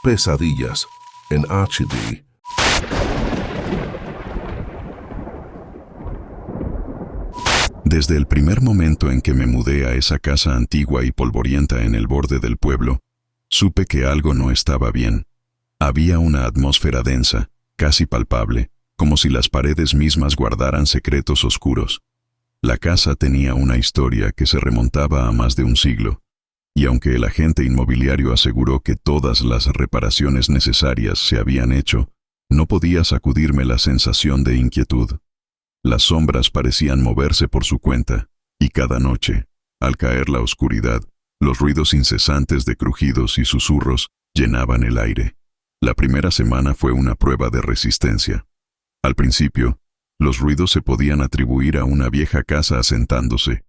Pesadillas en HD. Desde el primer momento en que me mudé a esa casa antigua y polvorienta en el borde del pueblo, supe que algo no estaba bien. Había una atmósfera densa, casi palpable, como si las paredes mismas guardaran secretos oscuros. La casa tenía una historia que se remontaba a más de un siglo, y aunque el agente inmobiliario aseguró que todas las reparaciones necesarias se habían hecho, no podía sacudirme la sensación de inquietud. Las sombras parecían moverse por su cuenta, y cada noche, al caer la oscuridad, los ruidos incesantes de crujidos y susurros llenaban el aire. La primera semana fue una prueba de resistencia. Al principio, los ruidos se podían atribuir a una vieja casa asentándose,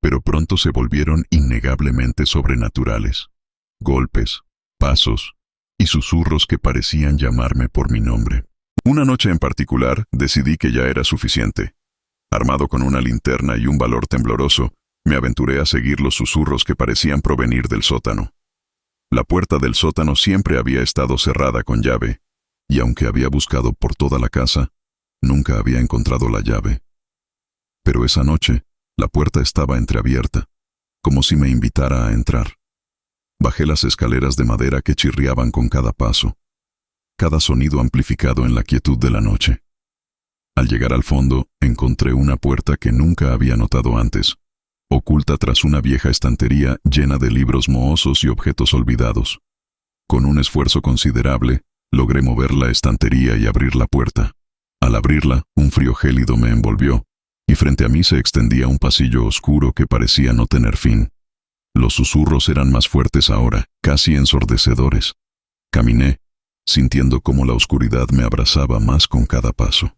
pero pronto se volvieron innegablemente sobrenaturales. Golpes, pasos y susurros que parecían llamarme por mi nombre. Una noche en particular decidí que ya era suficiente. Armado con una linterna y un valor tembloroso, me aventuré a seguir los susurros que parecían provenir del sótano. La puerta del sótano siempre había estado cerrada con llave, y aunque había buscado por toda la casa, nunca había encontrado la llave. Pero esa noche, la puerta estaba entreabierta, como si me invitara a entrar. Bajé las escaleras de madera que chirriaban con cada paso, cada sonido amplificado en la quietud de la noche. Al llegar al fondo, encontré una puerta que nunca había notado antes, oculta tras una vieja estantería llena de libros mohosos y objetos olvidados. Con un esfuerzo considerable, logré mover la estantería y abrir la puerta. Al abrirla, un frío gélido me envolvió, y frente a mí se extendía un pasillo oscuro que parecía no tener fin. Los susurros eran más fuertes ahora, casi ensordecedores. Caminé, sintiendo cómo la oscuridad me abrazaba más con cada paso.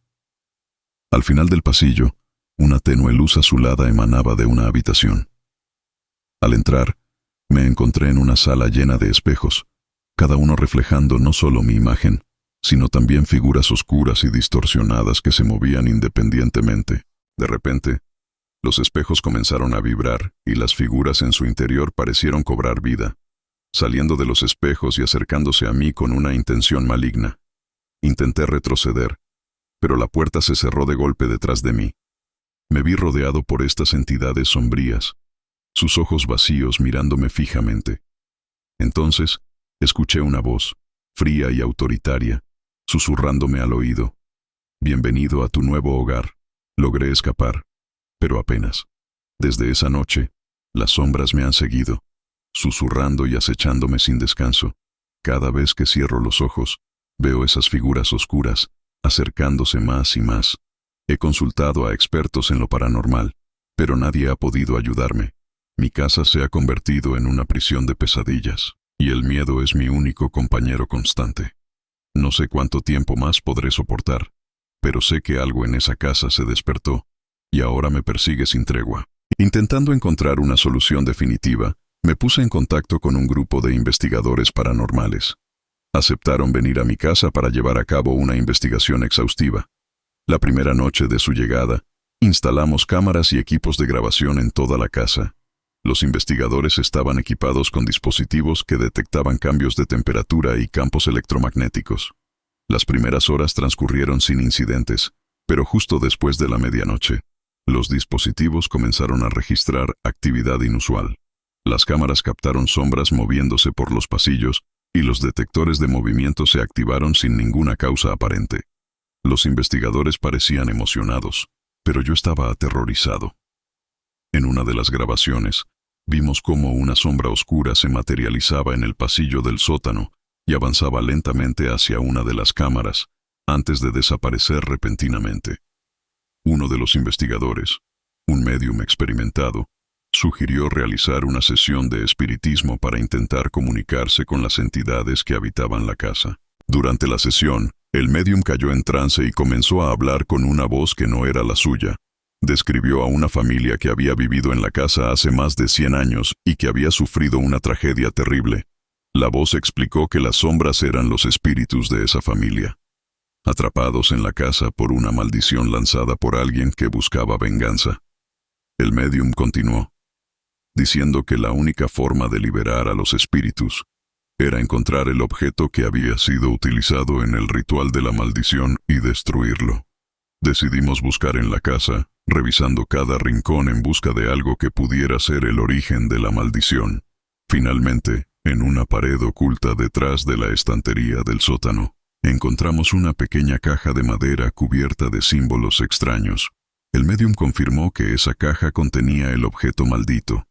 Al final del pasillo, una tenue luz azulada emanaba de una habitación. Al entrar, me encontré en una sala llena de espejos, cada uno reflejando no solo mi imagen, sino también figuras oscuras y distorsionadas que se movían independientemente. De repente, los espejos comenzaron a vibrar y las figuras en su interior parecieron cobrar vida, saliendo de los espejos y acercándose a mí con una intención maligna. Intenté retroceder, pero la puerta se cerró de golpe detrás de mí. Me vi rodeado por estas entidades sombrías, sus ojos vacíos mirándome fijamente. Entonces, escuché una voz, fría y autoritaria, susurrándome al oído. «Bienvenido a tu nuevo hogar». Logré escapar, pero apenas. Desde esa noche, las sombras me han seguido, susurrando y acechándome sin descanso. Cada vez que cierro los ojos, veo esas figuras oscuras, acercándose más y más. He consultado a expertos en lo paranormal, pero nadie ha podido ayudarme. Mi casa se ha convertido en una prisión de pesadillas, y el miedo es mi único compañero constante. No sé cuánto tiempo más podré soportar, pero sé que algo en esa casa se despertó, y ahora me persigue sin tregua. Intentando encontrar una solución definitiva, me puse en contacto con un grupo de investigadores paranormales. Aceptaron venir a mi casa para llevar a cabo una investigación exhaustiva. La primera noche de su llegada, instalamos cámaras y equipos de grabación en toda la casa. Los investigadores estaban equipados con dispositivos que detectaban cambios de temperatura y campos electromagnéticos. Las primeras horas transcurrieron sin incidentes, pero justo después de la medianoche, los dispositivos comenzaron a registrar actividad inusual. Las cámaras captaron sombras moviéndose por los pasillos y los detectores de movimiento se activaron sin ninguna causa aparente. Los investigadores parecían emocionados, pero yo estaba aterrorizado. En una de las grabaciones, vimos cómo una sombra oscura se materializaba en el pasillo del sótano y avanzaba lentamente hacia una de las cámaras, antes de desaparecer repentinamente. Uno de los investigadores, un médium experimentado, sugirió realizar una sesión de espiritismo para intentar comunicarse con las entidades que habitaban la casa. Durante la sesión, el médium cayó en trance y comenzó a hablar con una voz que no era la suya. Describió a una familia que había vivido en la casa hace más de 100 años y que había sufrido una tragedia terrible. La voz explicó que las sombras eran los espíritus de esa familia, atrapados en la casa por una maldición lanzada por alguien que buscaba venganza. El médium continuó, diciendo que la única forma de liberar a los espíritus era encontrar el objeto que había sido utilizado en el ritual de la maldición y destruirlo. Decidimos buscar en la casa, revisando cada rincón en busca de algo que pudiera ser el origen de la maldición. Finalmente, en una pared oculta detrás de la estantería del sótano, encontramos una pequeña caja de madera cubierta de símbolos extraños. El médium confirmó que esa caja contenía el objeto maldito.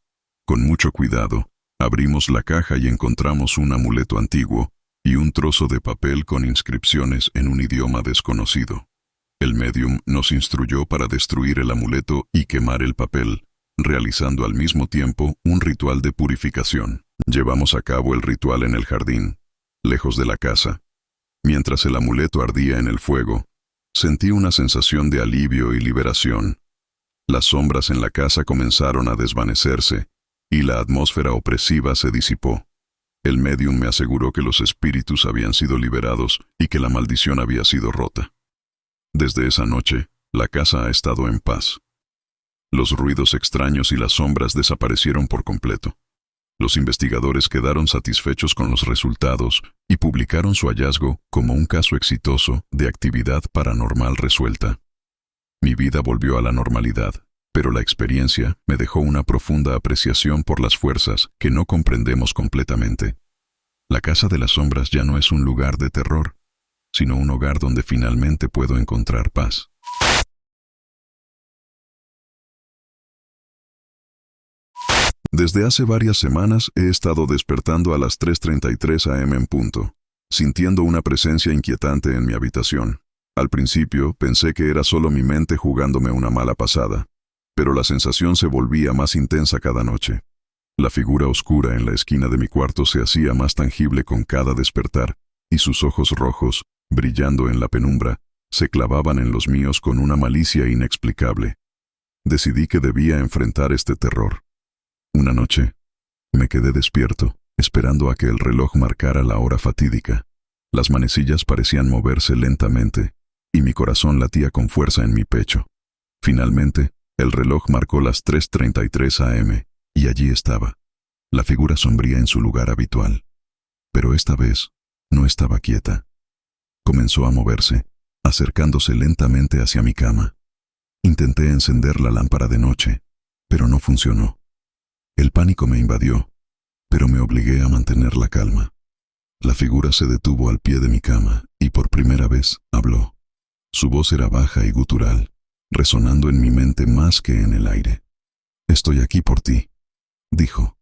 Con mucho cuidado, abrimos la caja y encontramos un amuleto antiguo y un trozo de papel con inscripciones en un idioma desconocido. El médium nos instruyó para destruir el amuleto y quemar el papel, realizando al mismo tiempo un ritual de purificación. Llevamos a cabo el ritual en el jardín, lejos de la casa. Mientras el amuleto ardía en el fuego, sentí una sensación de alivio y liberación. Las sombras en la casa comenzaron a desvanecerse y la atmósfera opresiva se disipó. El médium me aseguró que los espíritus habían sido liberados y que la maldición había sido rota. Desde esa noche, la casa ha estado en paz. Los ruidos extraños y las sombras desaparecieron por completo. Los investigadores quedaron satisfechos con los resultados y publicaron su hallazgo como un caso exitoso de actividad paranormal resuelta. Mi vida volvió a la normalidad, pero la experiencia me dejó una profunda apreciación por las fuerzas que no comprendemos completamente. La Casa de las Sombras ya no es un lugar de terror, sino un hogar donde finalmente puedo encontrar paz. Desde hace varias semanas he estado despertando a las 3:33 am en punto, sintiendo una presencia inquietante en mi habitación. Al principio pensé que era solo mi mente jugándome una mala pasada, pero la sensación se volvía más intensa cada noche. La figura oscura en la esquina de mi cuarto se hacía más tangible con cada despertar, y sus ojos rojos, brillando en la penumbra, se clavaban en los míos con una malicia inexplicable. Decidí que debía enfrentar este terror. Una noche, me quedé despierto, esperando a que el reloj marcara la hora fatídica. Las manecillas parecían moverse lentamente, y mi corazón latía con fuerza en mi pecho. Finalmente, el reloj marcó las 3:33 am, y allí estaba, la figura sombría en su lugar habitual. Pero esta vez, no estaba quieta. Comenzó a moverse, acercándose lentamente hacia mi cama. Intenté encender la lámpara de noche, pero no funcionó. El pánico me invadió, pero me obligué a mantener la calma. La figura se detuvo al pie de mi cama y por primera vez habló. Su voz era baja y gutural, resonando en mi mente más que en el aire. «Estoy aquí por ti», dijo.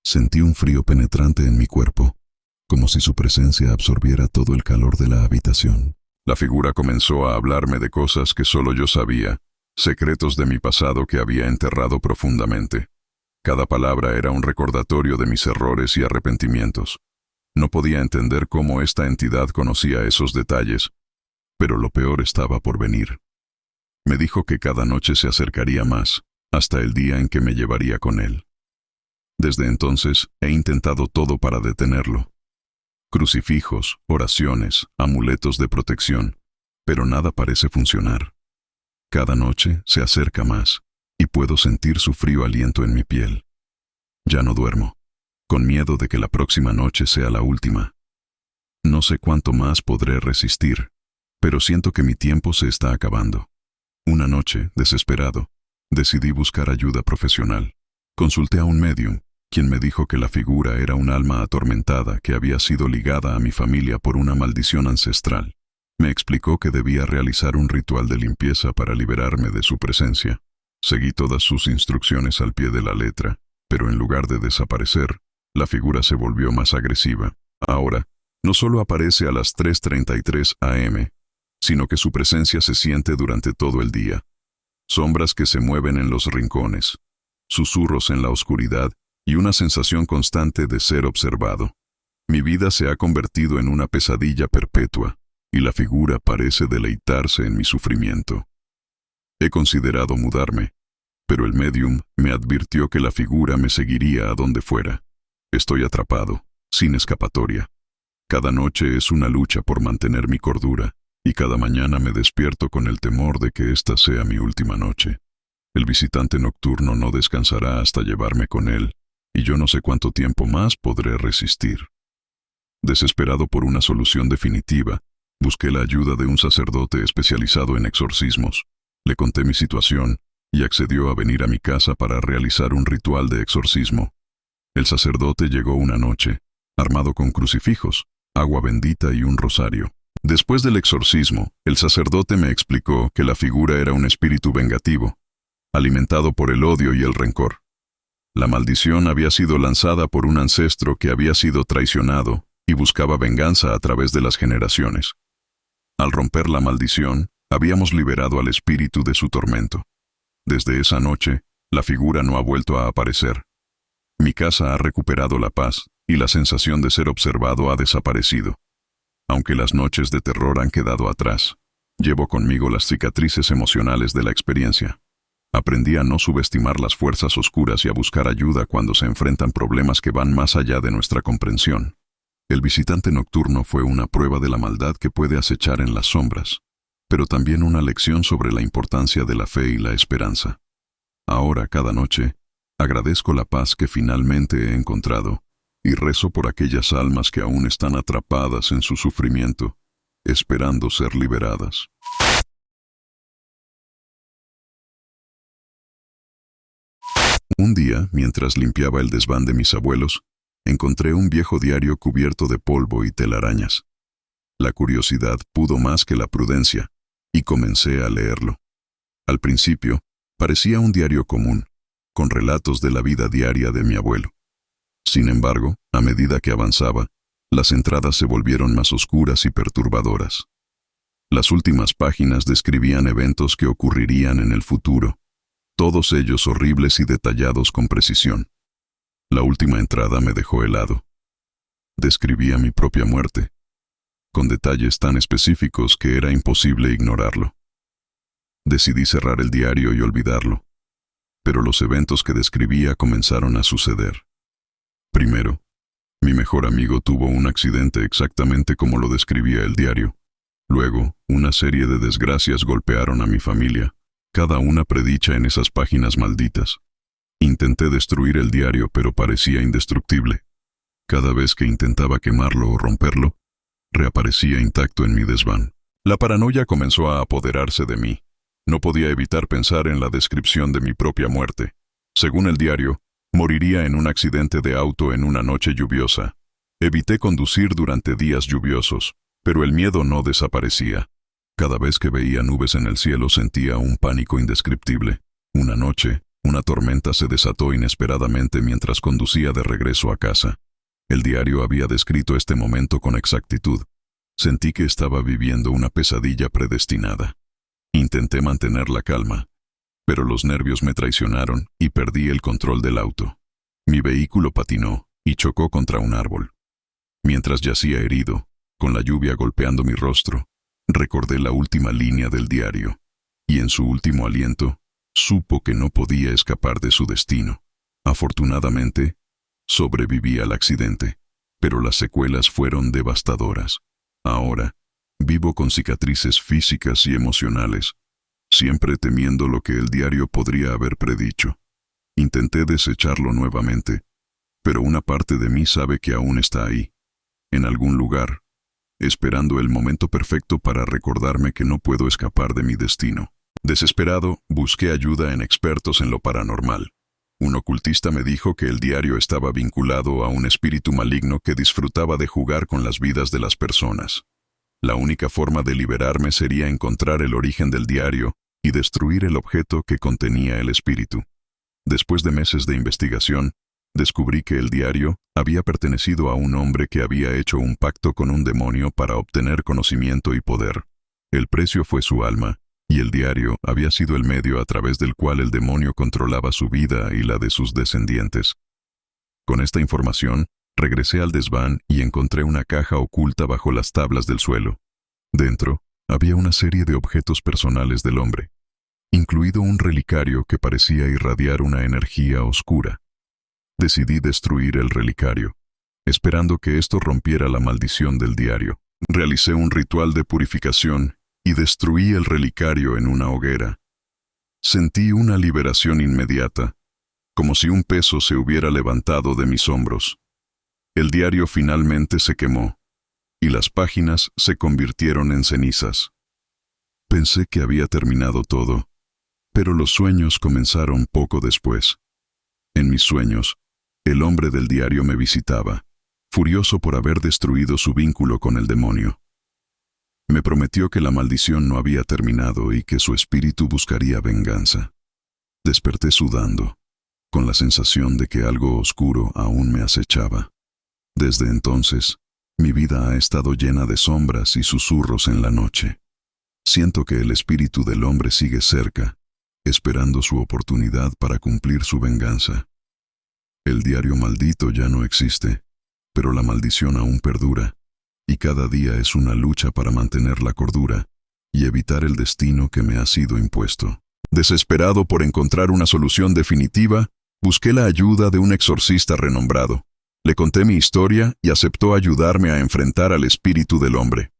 Sentí un frío penetrante en mi cuerpo, como si su presencia absorbiera todo el calor de la habitación. La figura comenzó a hablarme de cosas que solo yo sabía, secretos de mi pasado que había enterrado profundamente. Cada palabra era un recordatorio de mis errores y arrepentimientos. No podía entender cómo esta entidad conocía esos detalles, pero lo peor estaba por venir. Me dijo que cada noche se acercaría más, hasta el día en que me llevaría con él. Desde entonces he intentado todo para detenerlo. Crucifijos, oraciones, amuletos de protección, pero nada parece funcionar. Cada noche se acerca más, y puedo sentir su frío aliento en mi piel. Ya no duermo, con miedo de que la próxima noche sea la última. No sé cuánto más podré resistir, pero siento que mi tiempo se está acabando. Una noche, desesperado, decidí buscar ayuda profesional. Consulté a un médium, quien me dijo que la figura era un alma atormentada que había sido ligada a mi familia por una maldición ancestral. Me explicó que debía realizar un ritual de limpieza para liberarme de su presencia. Seguí todas sus instrucciones al pie de la letra, pero en lugar de desaparecer, la figura se volvió más agresiva. Ahora, no solo aparece a las 3:33 am, sino que su presencia se siente durante todo el día. Sombras que se mueven en los rincones, susurros en la oscuridad y una sensación constante de ser observado. Mi vida se ha convertido en una pesadilla perpetua, y la figura parece deleitarse en mi sufrimiento. He considerado mudarme, pero el médium me advirtió que la figura me seguiría a donde fuera. Estoy atrapado, sin escapatoria. Cada noche es una lucha por mantener mi cordura, y cada mañana me despierto con el temor de que esta sea mi última noche. El visitante nocturno no descansará hasta llevarme con él, y yo no sé cuánto tiempo más podré resistir. Desesperado por una solución definitiva, busqué la ayuda de un sacerdote especializado en exorcismos. Le conté mi situación y accedió a venir a mi casa para realizar un ritual de exorcismo. El sacerdote llegó una noche, armado con crucifijos, agua bendita y un rosario. Después del exorcismo, el sacerdote me explicó que la figura era un espíritu vengativo, alimentado por el odio y el rencor. La maldición había sido lanzada por un ancestro que había sido traicionado y buscaba venganza a través de las generaciones. Al romper la maldición, habíamos liberado al espíritu de su tormento. Desde esa noche, la figura no ha vuelto a aparecer. Mi casa ha recuperado la paz y la sensación de ser observado ha desaparecido. Aunque las noches de terror han quedado atrás, llevo conmigo las cicatrices emocionales de la experiencia. Aprendí a no subestimar las fuerzas oscuras y a buscar ayuda cuando se enfrentan problemas que van más allá de nuestra comprensión. El visitante nocturno fue una prueba de la maldad que puede acechar en las sombras, pero también una lección sobre la importancia de la fe y la esperanza. Ahora, cada noche, agradezco la paz que finalmente he encontrado y rezo por aquellas almas que aún están atrapadas en su sufrimiento, esperando ser liberadas. Un día, mientras limpiaba el desván de mis abuelos, encontré un viejo diario cubierto de polvo y telarañas. La curiosidad pudo más que la prudencia, y comencé a leerlo. Al principio, parecía un diario común, con relatos de la vida diaria de mi abuelo. Sin embargo, a medida que avanzaba, las entradas se volvieron más oscuras y perturbadoras. Las últimas páginas describían eventos que ocurrirían en el futuro, todos ellos horribles y detallados con precisión. La última entrada me dejó helado. Describía mi propia muerte, con detalles tan específicos que era imposible ignorarlo. Decidí cerrar el diario y olvidarlo, pero los eventos que describía comenzaron a suceder. Primero, mi mejor amigo tuvo un accidente exactamente como lo describía el diario. Luego, una serie de desgracias golpearon a mi familia, cada una predicha en esas páginas malditas. Intenté destruir el diario, pero parecía indestructible. Cada vez que intentaba quemarlo o romperlo, reaparecía intacto en mi desván. La paranoia comenzó a apoderarse de mí. No podía evitar pensar en la descripción de mi propia muerte. Según el diario, moriría en un accidente de auto en una noche lluviosa. Evité conducir durante días lluviosos, pero el miedo no desaparecía. Cada vez que veía nubes en el cielo sentía un pánico indescriptible. Una noche, una tormenta se desató inesperadamente mientras conducía de regreso a casa. El diario había descrito este momento con exactitud. Sentí que estaba viviendo una pesadilla predestinada. Intenté mantener la calma, pero los nervios me traicionaron y perdí el control del auto. Mi vehículo patinó y chocó contra un árbol. Mientras yacía herido, con la lluvia golpeando mi rostro, recordé la última línea del diario, y en su último aliento, supo que no podía escapar de su destino. Afortunadamente, sobreviví al accidente, pero las secuelas fueron devastadoras. Ahora, vivo con cicatrices físicas y emocionales, siempre temiendo lo que el diario podría haber predicho. Intenté desecharlo nuevamente, pero una parte de mí sabe que aún está ahí, en algún lugar, esperando el momento perfecto para recordarme que no puedo escapar de mi destino. Desesperado, busqué ayuda en expertos en lo paranormal. Un ocultista me dijo que el diario estaba vinculado a un espíritu maligno que disfrutaba de jugar con las vidas de las personas. La única forma de liberarme sería encontrar el origen del diario y destruir el objeto que contenía el espíritu. Después de meses de investigación, descubrí que el diario había pertenecido a un hombre que había hecho un pacto con un demonio para obtener conocimiento y poder. El precio fue su alma, y el diario había sido el medio a través del cual el demonio controlaba su vida y la de sus descendientes. Con esta información, regresé al desván y encontré una caja oculta bajo las tablas del suelo. Dentro, había una serie de objetos personales del hombre, incluido un relicario que parecía irradiar una energía oscura. Decidí destruir el relicario, esperando que esto rompiera la maldición del diario. Realicé un ritual de purificación y destruí el relicario en una hoguera. Sentí una liberación inmediata, como si un peso se hubiera levantado de mis hombros. El diario finalmente se quemó, y las páginas se convirtieron en cenizas. Pensé que había terminado todo, pero los sueños comenzaron poco después. En mis sueños, el hombre del diario me visitaba, furioso por haber destruido su vínculo con el demonio. Me prometió que la maldición no había terminado y que su espíritu buscaría venganza. Desperté sudando, con la sensación de que algo oscuro aún me acechaba. Desde entonces, mi vida ha estado llena de sombras y susurros en la noche. Siento que el espíritu del hombre sigue cerca, esperando su oportunidad para cumplir su venganza. El diario maldito ya no existe, pero la maldición aún perdura, y cada día es una lucha para mantener la cordura y evitar el destino que me ha sido impuesto. Desesperado por encontrar una solución definitiva, busqué la ayuda de un exorcista renombrado. Le conté mi historia y aceptó ayudarme a enfrentar al espíritu del hombre.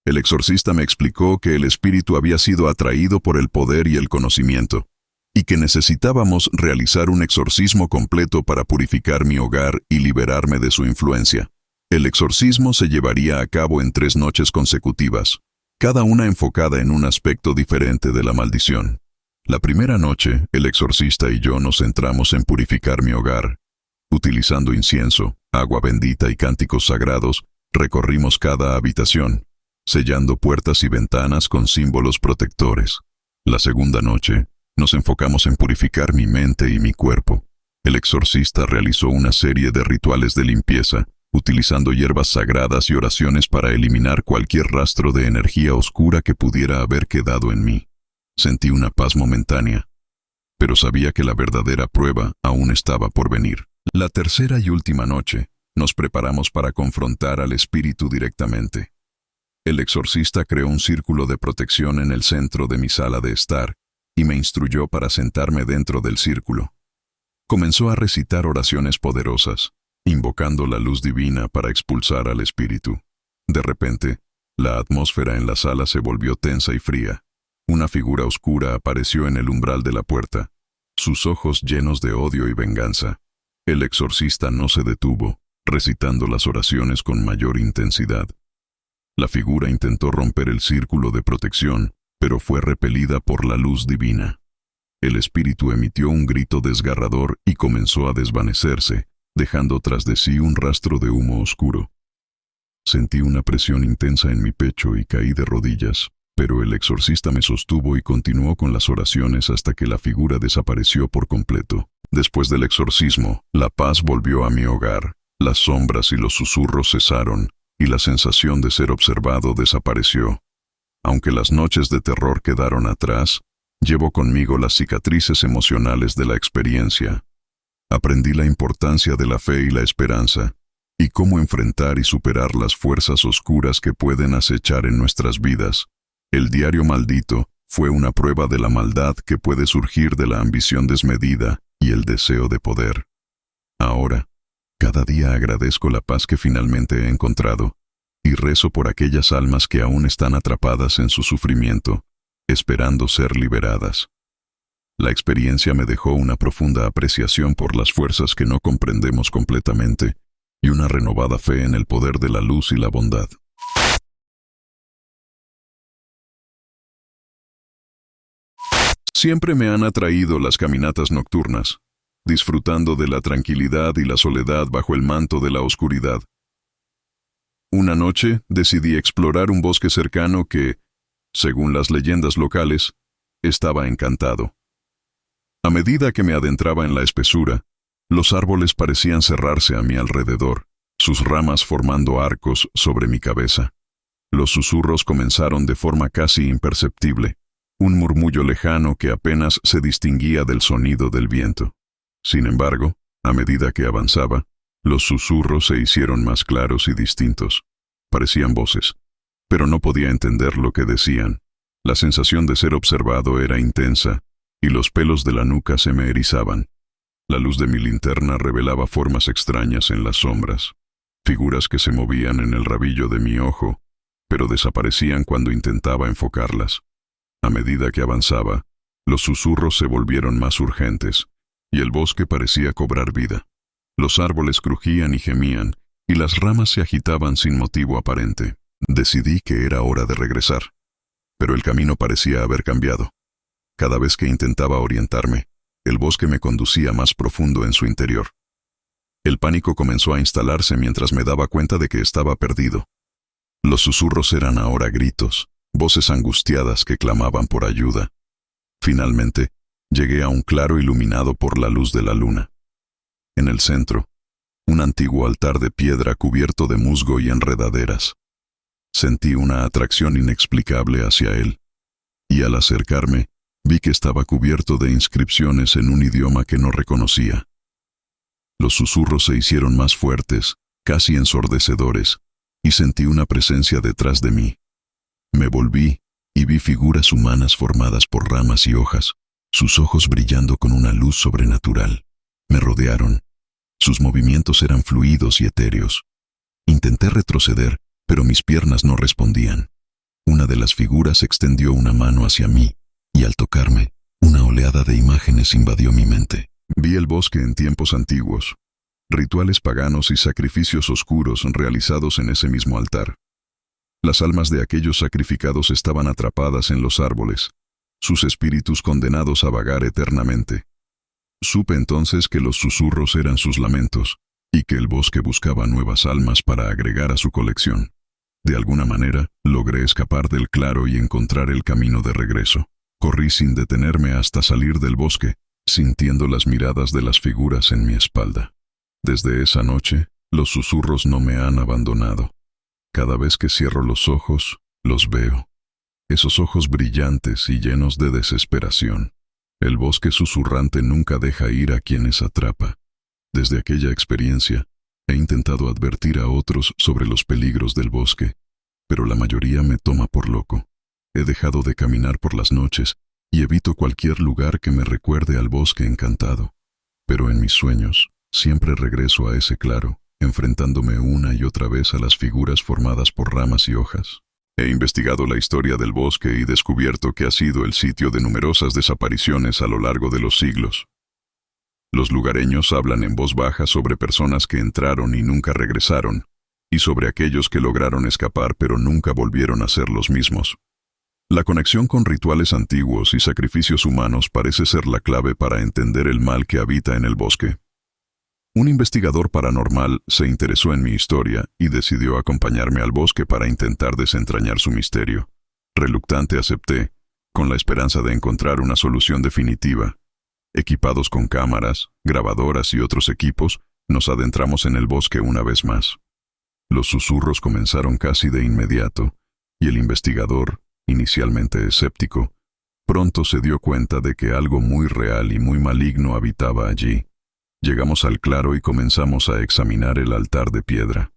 El exorcista me explicó que el espíritu había sido atraído por el poder y el conocimiento, y que necesitábamos realizar un exorcismo completo para purificar mi hogar y liberarme de su influencia. El exorcismo se llevaría a cabo en 3 noches consecutivas, cada una enfocada en un aspecto diferente de la maldición. La primera noche, el exorcista y yo nos centramos en purificar mi hogar. Utilizando incienso, agua bendita y cánticos sagrados, recorrimos cada habitación, sellando puertas y ventanas con símbolos protectores. La segunda noche, nos enfocamos en purificar mi mente y mi cuerpo. El exorcista realizó una serie de rituales de limpieza, utilizando hierbas sagradas y oraciones para eliminar cualquier rastro de energía oscura que pudiera haber quedado en mí. Sentí una paz momentánea, pero sabía que la verdadera prueba aún estaba por venir. La tercera y última noche, nos preparamos para confrontar al espíritu directamente. El exorcista creó un círculo de protección en el centro de mi sala de estar y me instruyó para sentarme dentro del círculo. Comenzó a recitar oraciones poderosas, invocando la luz divina para expulsar al espíritu. De repente, la atmósfera en la sala se volvió tensa y fría. Una figura oscura apareció en el umbral de la puerta, sus ojos llenos de odio y venganza. El exorcista no se detuvo, recitando las oraciones con mayor intensidad. La figura intentó romper el círculo de protección, pero fue repelida por la luz divina. El espíritu emitió un grito desgarrador y comenzó a desvanecerse, dejando tras de sí un rastro de humo oscuro. Sentí una presión intensa en mi pecho y caí de rodillas, pero el exorcista me sostuvo y continuó con las oraciones hasta que la figura desapareció por completo. Después del exorcismo, la paz volvió a mi hogar, las sombras y los susurros cesaron, y la sensación de ser observado desapareció. Aunque las noches de terror quedaron atrás, llevo conmigo las cicatrices emocionales de la experiencia. Aprendí la importancia de la fe y la esperanza, y cómo enfrentar y superar las fuerzas oscuras que pueden acechar en nuestras vidas. El diario maldito fue una prueba de la maldad que puede surgir de la ambición desmedida y el deseo de poder. Ahora, cada día agradezco la paz que finalmente he encontrado, y rezo por aquellas almas que aún están atrapadas en su sufrimiento, esperando ser liberadas. La experiencia me dejó una profunda apreciación por las fuerzas que no comprendemos completamente, y una renovada fe en el poder de la luz y la bondad. Siempre me han atraído las caminatas nocturnas, disfrutando de la tranquilidad y la soledad bajo el manto de la oscuridad. Una noche decidí explorar un bosque cercano que, según las leyendas locales, estaba encantado. A medida que me adentraba en la espesura, los árboles parecían cerrarse a mi alrededor, sus ramas formando arcos sobre mi cabeza. Los susurros comenzaron de forma casi imperceptible, un murmullo lejano que apenas se distinguía del sonido del viento. Sin embargo, a medida que avanzaba, los susurros se hicieron más claros y distintos. Parecían voces, pero no podía entender lo que decían. La sensación de ser observado era intensa, y los pelos de la nuca se me erizaban. La luz de mi linterna revelaba formas extrañas en las sombras, figuras que se movían en el rabillo de mi ojo, pero desaparecían cuando intentaba enfocarlas. A medida que avanzaba, los susurros se volvieron más urgentes, y el bosque parecía cobrar vida. Los árboles crujían y gemían, y las ramas se agitaban sin motivo aparente. Decidí que era hora de regresar, pero el camino parecía haber cambiado. Cada vez que intentaba orientarme, el bosque me conducía más profundo en su interior. El pánico comenzó a instalarse mientras me daba cuenta de que estaba perdido. Los susurros eran ahora gritos, voces angustiadas que clamaban por ayuda. Finalmente, llegué a un claro iluminado por la luz de la luna. En el centro, un antiguo altar de piedra cubierto de musgo y enredaderas. Sentí una atracción inexplicable hacia él, y al acercarme, vi que estaba cubierto de inscripciones en un idioma que no reconocía. Los susurros se hicieron más fuertes, casi ensordecedores, y sentí una presencia detrás de mí. Me volví y vi figuras humanas formadas por ramas y hojas, sus ojos brillando con una luz sobrenatural. Me rodearon. Sus movimientos eran fluidos y etéreos. Intenté retroceder, pero mis piernas no respondían. Una de las figuras extendió una mano hacia mí, y al tocarme, una oleada de imágenes invadió mi mente. Vi el bosque en tiempos antiguos, rituales paganos y sacrificios oscuros realizados en ese mismo altar. Las almas de aquellos sacrificados estaban atrapadas en los árboles, sus espíritus condenados a vagar eternamente. Supe entonces que los susurros eran sus lamentos, y que el bosque buscaba nuevas almas para agregar a su colección. De alguna manera, logré escapar del claro y encontrar el camino de regreso. Corrí sin detenerme hasta salir del bosque, sintiendo las miradas de las figuras en mi espalda. Desde esa noche, los susurros no me han abandonado. Cada vez que cierro los ojos, los veo. Esos ojos brillantes y llenos de desesperación. El bosque susurrante nunca deja ir a quienes atrapa. Desde aquella experiencia, he intentado advertir a otros sobre los peligros del bosque, pero la mayoría me toma por loco. He dejado de caminar por las noches y evito cualquier lugar que me recuerde al bosque encantado. Pero en mis sueños, siempre regreso a ese claro, enfrentándome una y otra vez a las figuras formadas por ramas y hojas. He investigado la historia del bosque y descubierto que ha sido el sitio de numerosas desapariciones a lo largo de los siglos. Los lugareños hablan en voz baja sobre personas que entraron y nunca regresaron, y sobre aquellos que lograron escapar pero nunca volvieron a ser los mismos. La conexión con rituales antiguos y sacrificios humanos parece ser la clave para entender el mal que habita en el bosque. Un investigador paranormal se interesó en mi historia y decidió acompañarme al bosque para intentar desentrañar su misterio. Reluctante acepté, con la esperanza de encontrar una solución definitiva. Equipados con cámaras, grabadoras y otros equipos, nos adentramos en el bosque una vez más. Los susurros comenzaron casi de inmediato, y el investigador, inicialmente escéptico, pronto se dio cuenta de que algo muy real y muy maligno habitaba allí. Llegamos al claro y comenzamos a examinar el altar de piedra.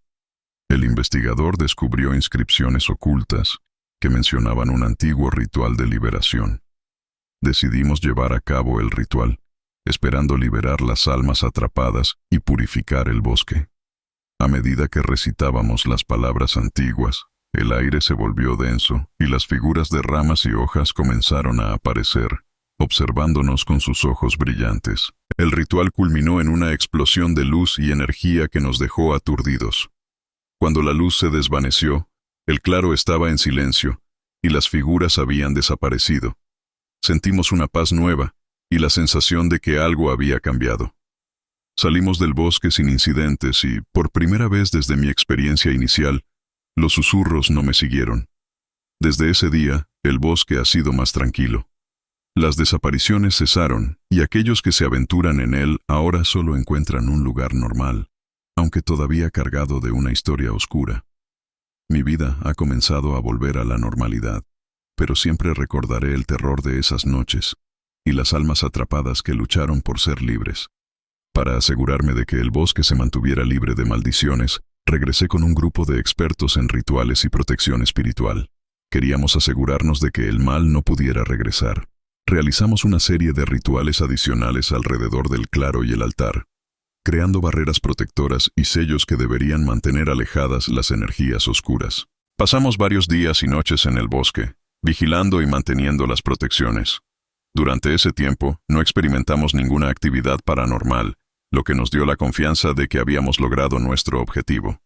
El investigador descubrió inscripciones ocultas que mencionaban un antiguo ritual de liberación. Decidimos llevar a cabo el ritual, esperando liberar las almas atrapadas y purificar el bosque. A medida que recitábamos las palabras antiguas, el aire se volvió denso y las figuras de ramas y hojas comenzaron a aparecer, observándonos con sus ojos brillantes. El ritual culminó en una explosión de luz y energía que nos dejó aturdidos. Cuando la luz se desvaneció, el claro estaba en silencio y las figuras habían desaparecido. Sentimos una paz nueva y la sensación de que algo había cambiado. Salimos del bosque sin incidentes y, por primera vez desde mi experiencia inicial, los susurros no me siguieron. Desde ese día, el bosque ha sido más tranquilo. Las desapariciones cesaron y aquellos que se aventuran en él ahora solo encuentran un lugar normal, aunque todavía cargado de una historia oscura. Mi vida ha comenzado a volver a la normalidad, pero siempre recordaré el terror de esas noches y las almas atrapadas que lucharon por ser libres. Para asegurarme de que el bosque se mantuviera libre de maldiciones, regresé con un grupo de expertos en rituales y protección espiritual. Queríamos asegurarnos de que el mal no pudiera regresar. Realizamos una serie de rituales adicionales alrededor del claro y el altar, creando barreras protectoras y sellos que deberían mantener alejadas las energías oscuras. Pasamos varios días y noches en el bosque, vigilando y manteniendo las protecciones. Durante ese tiempo, no experimentamos ninguna actividad paranormal, lo que nos dio la confianza de que habíamos logrado nuestro objetivo.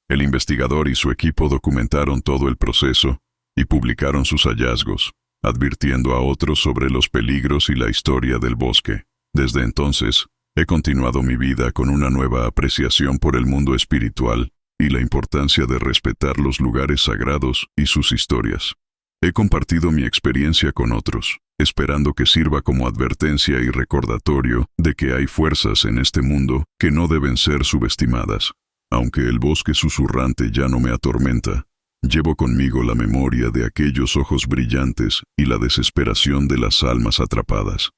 El investigador y su equipo documentaron todo el proceso y publicaron sus hallazgos, advirtiendo a otros sobre los peligros y la historia del bosque. Desde entonces, he continuado mi vida con una nueva apreciación por el mundo espiritual y la importancia de respetar los lugares sagrados y sus historias. He compartido mi experiencia con otros, esperando que sirva como advertencia y recordatorio de que hay fuerzas en este mundo que no deben ser subestimadas. Aunque el bosque susurrante ya no me atormenta, llevo conmigo la memoria de aquellos ojos brillantes y la desesperación de las almas atrapadas.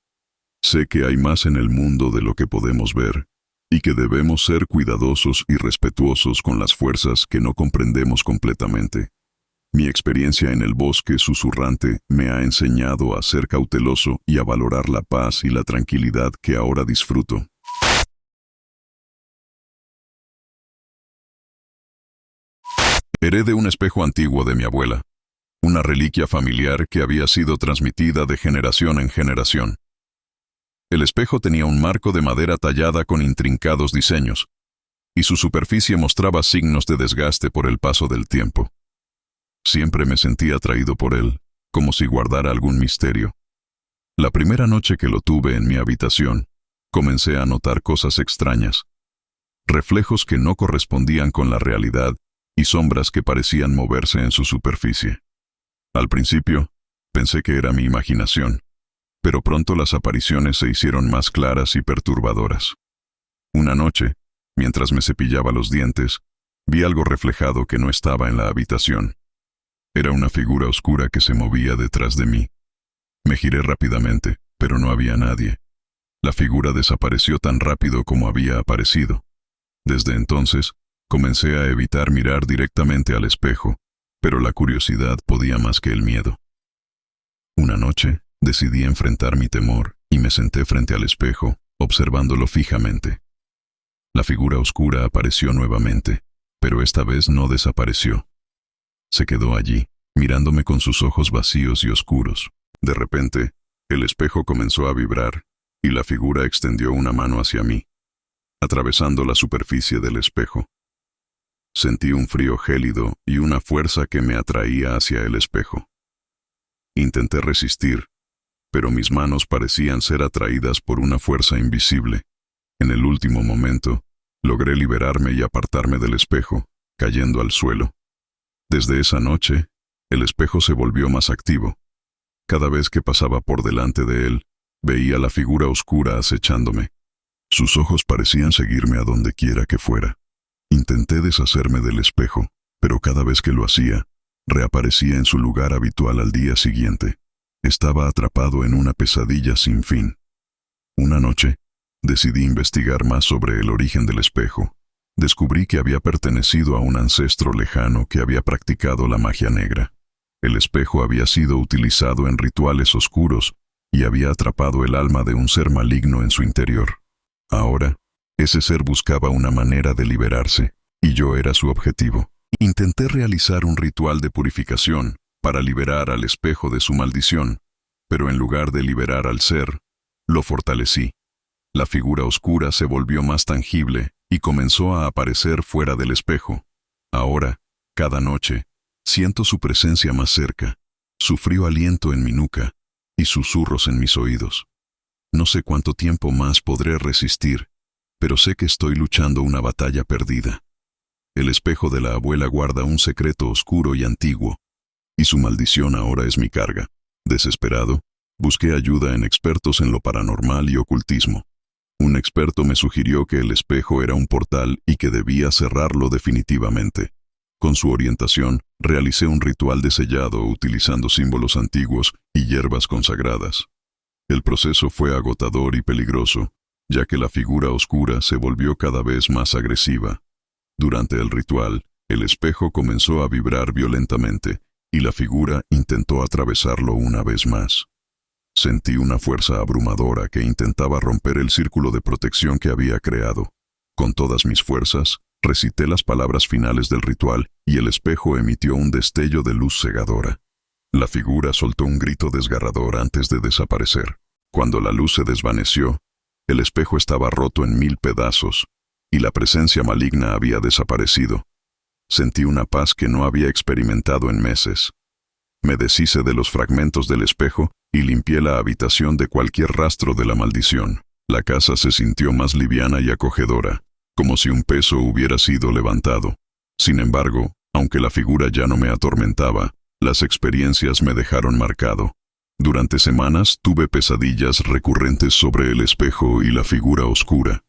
Sé que hay más en el mundo de lo que podemos ver, y que debemos ser cuidadosos y respetuosos con las fuerzas que no comprendemos completamente. Mi experiencia en el bosque susurrante me ha enseñado a ser cauteloso y a valorar la paz y la tranquilidad que ahora disfruto. Heredé un espejo antiguo de mi abuela, una reliquia familiar que había sido transmitida de generación en generación. El espejo tenía un marco de madera tallada con intrincados diseños, y su superficie mostraba signos de desgaste por el paso del tiempo. Siempre me sentí atraído por él, como si guardara algún misterio. La primera noche que lo tuve en mi habitación, comencé a notar cosas extrañas, reflejos que no correspondían con la realidad y sombras que parecían moverse en su superficie. Al principio, pensé que era mi imaginación, pero pronto las apariciones se hicieron más claras y perturbadoras. Una noche, mientras me cepillaba los dientes, vi algo reflejado que no estaba en la habitación. Era una figura oscura que se movía detrás de mí. Me giré rápidamente, pero no había nadie. La figura desapareció tan rápido como había aparecido. Desde entonces, comencé a evitar mirar directamente al espejo, pero la curiosidad podía más que el miedo. Una noche, decidí enfrentar mi temor y me senté frente al espejo, observándolo fijamente. La figura oscura apareció nuevamente, pero esta vez no desapareció. Se quedó allí, mirándome con sus ojos vacíos y oscuros. De repente, el espejo comenzó a vibrar, y la figura extendió una mano hacia mí, atravesando la superficie del espejo. Sentí un frío gélido y una fuerza que me atraía hacia el espejo. Intenté resistir, pero mis manos parecían ser atraídas por una fuerza invisible. En el último momento, logré liberarme y apartarme del espejo, cayendo al suelo. Desde esa noche, el espejo se volvió más activo. Cada vez que pasaba por delante de él, veía la figura oscura acechándome. Sus ojos parecían seguirme a donde quiera que fuera. Intenté deshacerme del espejo, pero cada vez que lo hacía, reaparecía en su lugar habitual al día siguiente. Estaba atrapado en una pesadilla sin fin. Una noche, decidí investigar más sobre el origen del espejo. Descubrí que había pertenecido a un ancestro lejano que había practicado la magia negra. El espejo había sido utilizado en rituales oscuros y había atrapado el alma de un ser maligno en su interior. Ahora, ese ser buscaba una manera de liberarse, y yo era su objetivo. Intenté realizar un ritual de purificación para liberar al espejo de su maldición, pero en lugar de liberar al ser, lo fortalecí. La figura oscura se volvió más tangible y comenzó a aparecer fuera del espejo. Ahora, cada noche, siento su presencia más cerca, su frío aliento en mi nuca y susurros en mis oídos. No sé cuánto tiempo más podré resistir, pero sé que estoy luchando una batalla perdida. El espejo de la abuela guarda un secreto oscuro y antiguo, y su maldición ahora es mi carga. Desesperado, busqué ayuda en expertos en lo paranormal y ocultismo. Un experto me sugirió que el espejo era un portal y que debía cerrarlo definitivamente. Con su orientación, realicé un ritual de sellado utilizando símbolos antiguos y hierbas consagradas. El proceso fue agotador y peligroso, ya que la figura oscura se volvió cada vez más agresiva. Durante el ritual, el espejo comenzó a vibrar violentamente, y la figura intentó atravesarlo una vez más. Sentí una fuerza abrumadora que intentaba romper el círculo de protección que había creado. Con todas mis fuerzas, recité las palabras finales del ritual y el espejo emitió un destello de luz cegadora. La figura soltó un grito desgarrador antes de desaparecer. Cuando la luz se desvaneció, El espejo estaba roto en 1000 pedazos, y la presencia maligna había desaparecido. Sentí una paz que no había experimentado en meses. Me deshice de los fragmentos del espejo y limpié la habitación de cualquier rastro de la maldición. La casa se sintió más liviana y acogedora, como si un peso hubiera sido levantado. Sin embargo, aunque la figura ya no me atormentaba, las experiencias me dejaron marcado. Durante semanas tuve pesadillas recurrentes sobre el espejo y la figura oscura.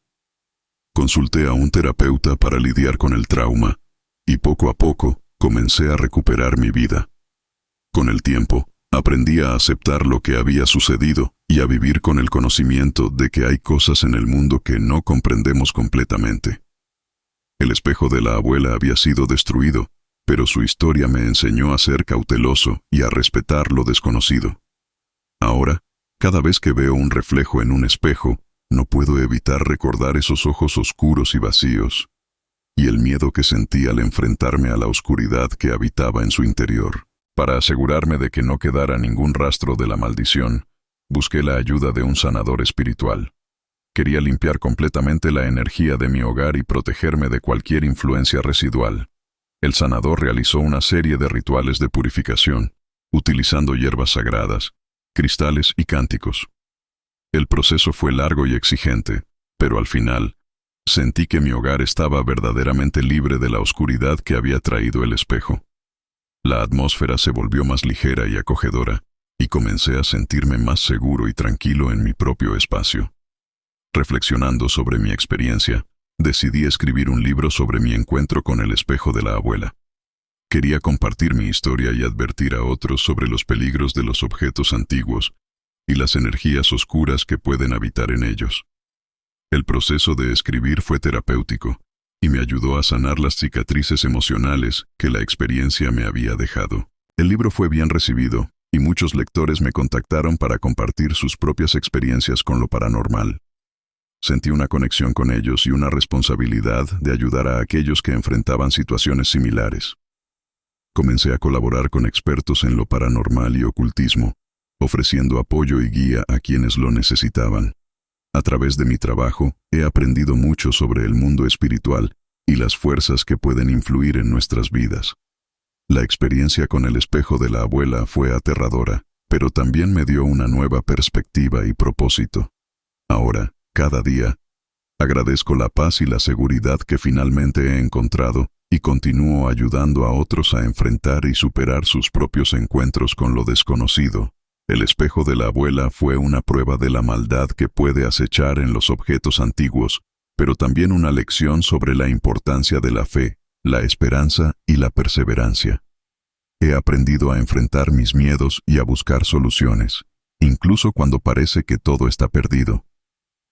Consulté a un terapeuta para lidiar con el trauma, y poco a poco comencé a recuperar mi vida. Con el tiempo, aprendí a aceptar lo que había sucedido y a vivir con el conocimiento de que hay cosas en el mundo que no comprendemos completamente. El espejo de la abuela había sido destruido, pero su historia me enseñó a ser cauteloso y a respetar lo desconocido. Ahora, cada vez que veo un reflejo en un espejo, no puedo evitar recordar esos ojos oscuros y vacíos, y el miedo que sentí al enfrentarme a la oscuridad que habitaba en su interior. Para asegurarme de que no quedara ningún rastro de la maldición, busqué la ayuda de un sanador espiritual. Quería limpiar completamente la energía de mi hogar y protegerme de cualquier influencia residual. El sanador realizó una serie de rituales de purificación, utilizando hierbas sagradas, cristales y cánticos. El proceso fue largo y exigente, pero al final, sentí que mi hogar estaba verdaderamente libre de la oscuridad que había traído el espejo. La atmósfera se volvió más ligera y acogedora, y comencé a sentirme más seguro y tranquilo en mi propio espacio. Reflexionando sobre mi experiencia, decidí escribir un libro sobre mi encuentro con el espejo de la abuela. Quería compartir mi historia y advertir a otros sobre los peligros de los objetos antiguos y las energías oscuras que pueden habitar en ellos. El proceso de escribir fue terapéutico y me ayudó a sanar las cicatrices emocionales que la experiencia me había dejado. El libro fue bien recibido y muchos lectores me contactaron para compartir sus propias experiencias con lo paranormal. Sentí una conexión con ellos y una responsabilidad de ayudar a aquellos que enfrentaban situaciones similares. Comencé a colaborar con expertos en lo paranormal y ocultismo, ofreciendo apoyo y guía a quienes lo necesitaban. A través de mi trabajo, he aprendido mucho sobre el mundo espiritual y las fuerzas que pueden influir en nuestras vidas. La experiencia con el espejo de la abuela fue aterradora, pero también me dio una nueva perspectiva y propósito. Ahora, cada día, agradezco la paz y la seguridad que finalmente he encontrado y continúo ayudando a otros a enfrentar y superar sus propios encuentros con lo desconocido. El espejo de la abuela fue una prueba de la maldad que puede acechar en los objetos antiguos, pero también una lección sobre la importancia de la fe, la esperanza y la perseverancia. He aprendido a enfrentar mis miedos y a buscar soluciones, incluso cuando parece que todo está perdido.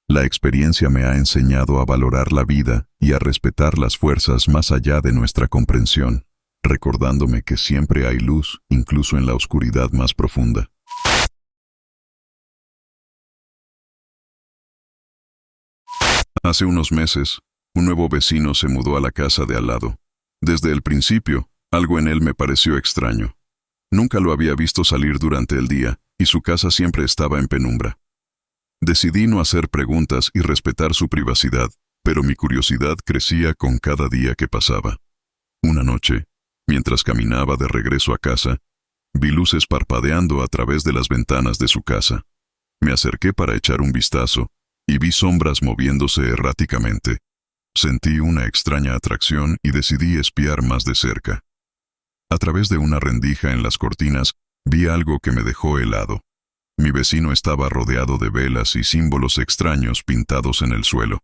La experiencia me ha enseñado a valorar la vida y a respetar las fuerzas más allá de nuestra comprensión, recordándome que siempre hay luz, incluso en la oscuridad más profunda. Hace unos meses, un nuevo vecino se mudó a la casa de al lado. Desde el principio, algo en él me pareció extraño. Nunca lo había visto salir durante el día, y su casa siempre estaba en penumbra. Decidí no hacer preguntas y respetar su privacidad, pero mi curiosidad crecía con cada día que pasaba. Una noche, mientras caminaba de regreso a casa, vi luces parpadeando a través de las ventanas de su casa. Me acerqué para echar un vistazo, y vi sombras moviéndose erráticamente. Sentí una extraña atracción y decidí espiar más de cerca. A través de una rendija en las cortinas, vi algo que me dejó helado. Mi vecino estaba rodeado de velas y símbolos extraños pintados en el suelo.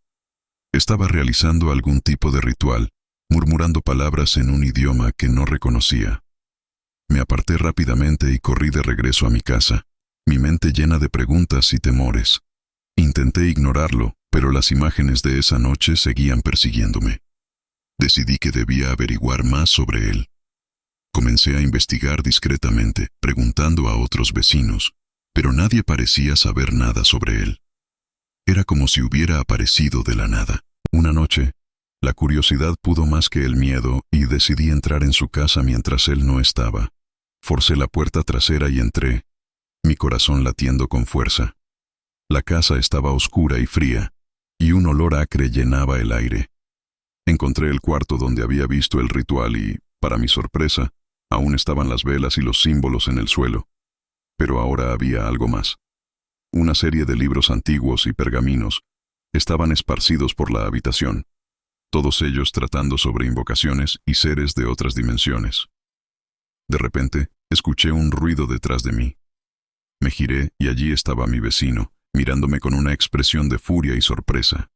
Estaba realizando algún tipo de ritual, murmurando palabras en un idioma que no reconocía. Me aparté rápidamente y corrí de regreso a mi casa, mi mente llena de preguntas y temores. Intenté ignorarlo, pero las imágenes de esa noche seguían persiguiéndome. Decidí que debía averiguar más sobre él. Comencé a investigar discretamente, preguntando a otros vecinos, pero nadie parecía saber nada sobre él. Era como si hubiera aparecido de la nada. Una noche, la curiosidad pudo más que el miedo y decidí entrar en su casa mientras él no estaba. Forcé la puerta trasera y entré, mi corazón latiendo con fuerza. La casa estaba oscura y fría, y un olor acre llenaba el aire. Encontré el cuarto donde había visto el ritual y, para mi sorpresa, aún estaban las velas y los símbolos en el suelo. Pero ahora había algo más. Una serie de libros antiguos y pergaminos estaban esparcidos por la habitación, todos ellos tratando sobre invocaciones y seres de otras dimensiones. De repente, escuché un ruido detrás de mí. Me giré y allí estaba mi vecino, mirándome con una expresión de furia y sorpresa.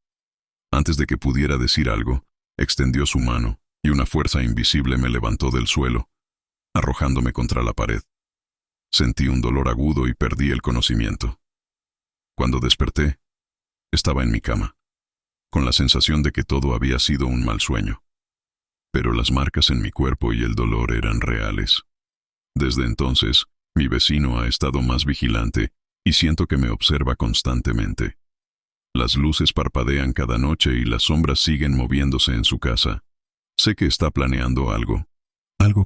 Antes de que pudiera decir algo, extendió su mano y una fuerza invisible me levantó del suelo, arrojándome contra la pared. Sentí un dolor agudo y perdí el conocimiento. Cuando desperté, estaba en mi cama, con la sensación de que todo había sido un mal sueño. Pero las marcas en mi cuerpo y el dolor eran reales. Desde entonces, mi vecino ha estado más vigilante y siento que me observa constantemente. Las luces parpadean cada noche y las sombras siguen moviéndose en su casa. Sé que está planeando algo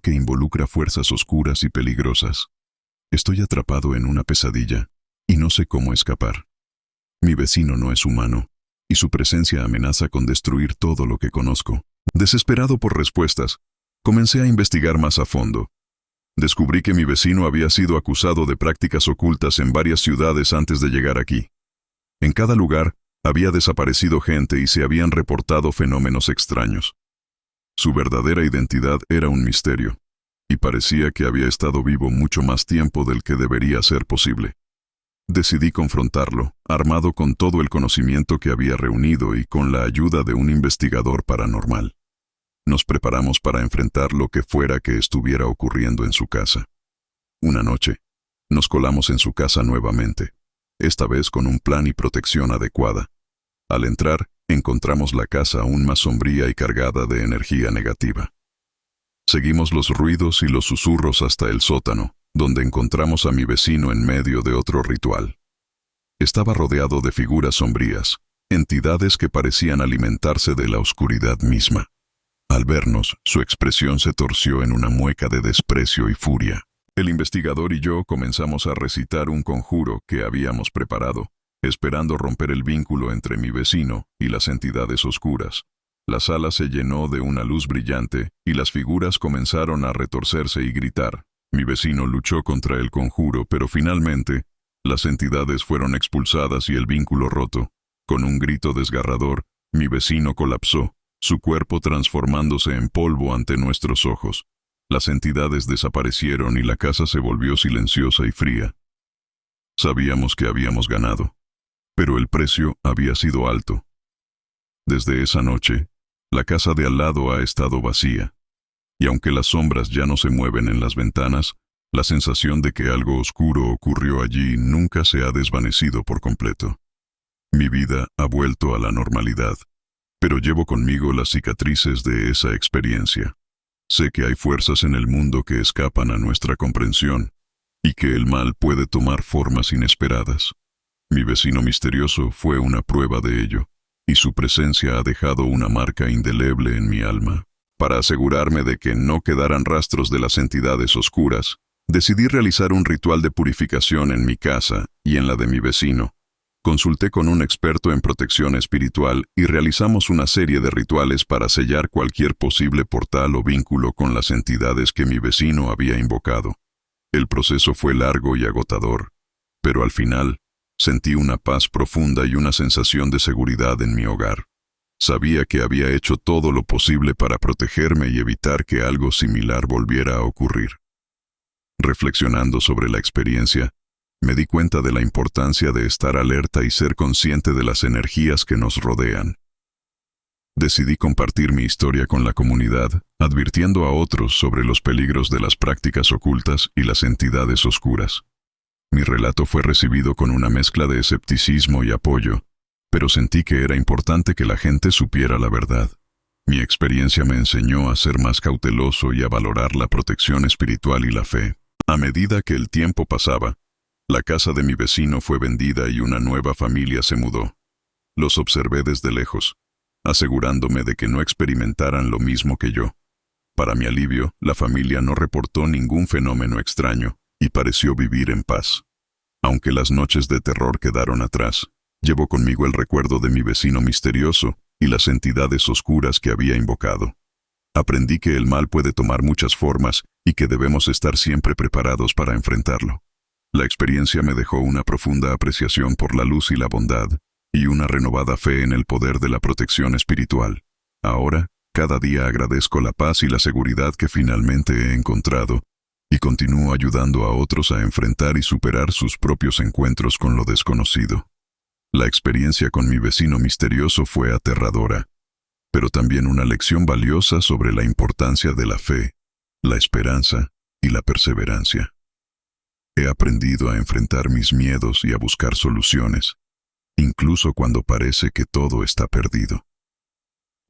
que involucra fuerzas oscuras y peligrosas. Estoy atrapado en una pesadilla y no sé cómo escapar. Mi vecino no es humano, y su presencia amenaza con destruir todo lo que conozco. Desesperado por respuestas, comencé a investigar más a fondo. Descubrí que mi vecino había sido acusado de prácticas ocultas en varias ciudades antes de llegar aquí. En cada lugar había desaparecido gente y se habían reportado fenómenos extraños. Su verdadera identidad era un misterio, y parecía que había estado vivo mucho más tiempo del que debería ser posible. Decidí confrontarlo, armado con todo el conocimiento que había reunido y con la ayuda de un investigador paranormal. Nos preparamos para enfrentar lo que fuera que estuviera ocurriendo en su casa. Una noche, nos colamos en su casa nuevamente, esta vez con un plan y protección adecuada. Al entrar, encontramos la casa aún más sombría y cargada de energía negativa. Seguimos los ruidos y los susurros hasta el sótano, donde encontramos a mi vecino en medio de otro ritual. Estaba rodeado de figuras sombrías, entidades que parecían alimentarse de la oscuridad misma. Al vernos, su expresión se torció en una mueca de desprecio y furia. El investigador y yo comenzamos a recitar un conjuro que habíamos preparado, esperando romper el vínculo entre mi vecino y las entidades oscuras. La sala se llenó de una luz brillante y las figuras comenzaron a retorcerse y gritar. Mi vecino luchó contra el conjuro, pero finalmente, las entidades fueron expulsadas y el vínculo roto. Con un grito desgarrador, mi vecino colapsó, su cuerpo transformándose en polvo ante nuestros ojos. Las entidades desaparecieron y la casa se volvió silenciosa y fría. Sabíamos que habíamos ganado, pero el precio había sido alto. Desde esa noche, la casa de al lado ha estado vacía, y aunque las sombras ya no se mueven en las ventanas, la sensación de que algo oscuro ocurrió allí nunca se ha desvanecido por completo. Mi vida ha vuelto a la normalidad, pero llevo conmigo las cicatrices de esa experiencia. Sé que hay fuerzas en el mundo que escapan a nuestra comprensión, y que el mal puede tomar formas inesperadas. Mi vecino misterioso fue una prueba de ello, y su presencia ha dejado una marca indeleble en mi alma. Para asegurarme de que no quedaran rastros de las entidades oscuras, decidí realizar un ritual de purificación en mi casa y en la de mi vecino. Consulté con un experto en protección espiritual y realizamos una serie de rituales para sellar cualquier posible portal o vínculo con las entidades que mi vecino había invocado. El proceso fue largo y agotador, pero al final, sentí una paz profunda y una sensación de seguridad en mi hogar. Sabía que había hecho todo lo posible para protegerme y evitar que algo similar volviera a ocurrir. Reflexionando sobre la experiencia, me di cuenta de la importancia de estar alerta y ser consciente de las energías que nos rodean. Decidí compartir mi historia con la comunidad, advirtiendo a otros sobre los peligros de las prácticas ocultas y las entidades oscuras. Mi relato fue recibido con una mezcla de escepticismo y apoyo, pero sentí que era importante que la gente supiera la verdad. Mi experiencia me enseñó a ser más cauteloso y a valorar la protección espiritual y la fe. A medida que el tiempo pasaba, la casa de mi vecino fue vendida y una nueva familia se mudó. Los observé desde lejos, asegurándome de que no experimentaran lo mismo que yo. Para mi alivio, la familia no reportó ningún fenómeno extraño y pareció vivir en paz. Aunque las noches de terror quedaron atrás, llevo conmigo el recuerdo de mi vecino misterioso y las entidades oscuras que había invocado. Aprendí que el mal puede tomar muchas formas y que debemos estar siempre preparados para enfrentarlo. La experiencia me dejó una profunda apreciación por la luz y la bondad, y una renovada fe en el poder de la protección espiritual. Ahora, cada día agradezco la paz y la seguridad que finalmente he encontrado, y continúo ayudando a otros a enfrentar y superar sus propios encuentros con lo desconocido. La experiencia con mi vecino misterioso fue aterradora, pero también una lección valiosa sobre la importancia de la fe, la esperanza y la perseverancia. He aprendido a enfrentar mis miedos y a buscar soluciones, incluso cuando parece que todo está perdido.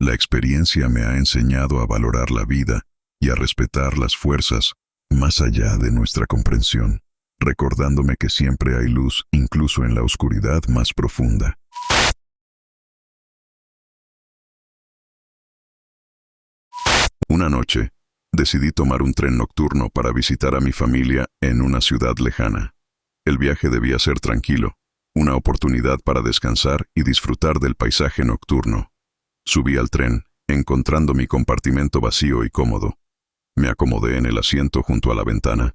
La experiencia me ha enseñado a valorar la vida y a respetar las fuerzas más allá de nuestra comprensión, recordándome que siempre hay luz incluso en la oscuridad más profunda. Una noche, decidí tomar un tren nocturno para visitar a mi familia en una ciudad lejana. El viaje debía ser tranquilo, una oportunidad para descansar y disfrutar del paisaje nocturno. Subí al tren, encontrando mi compartimento vacío y cómodo. Me acomodé en el asiento junto a la ventana,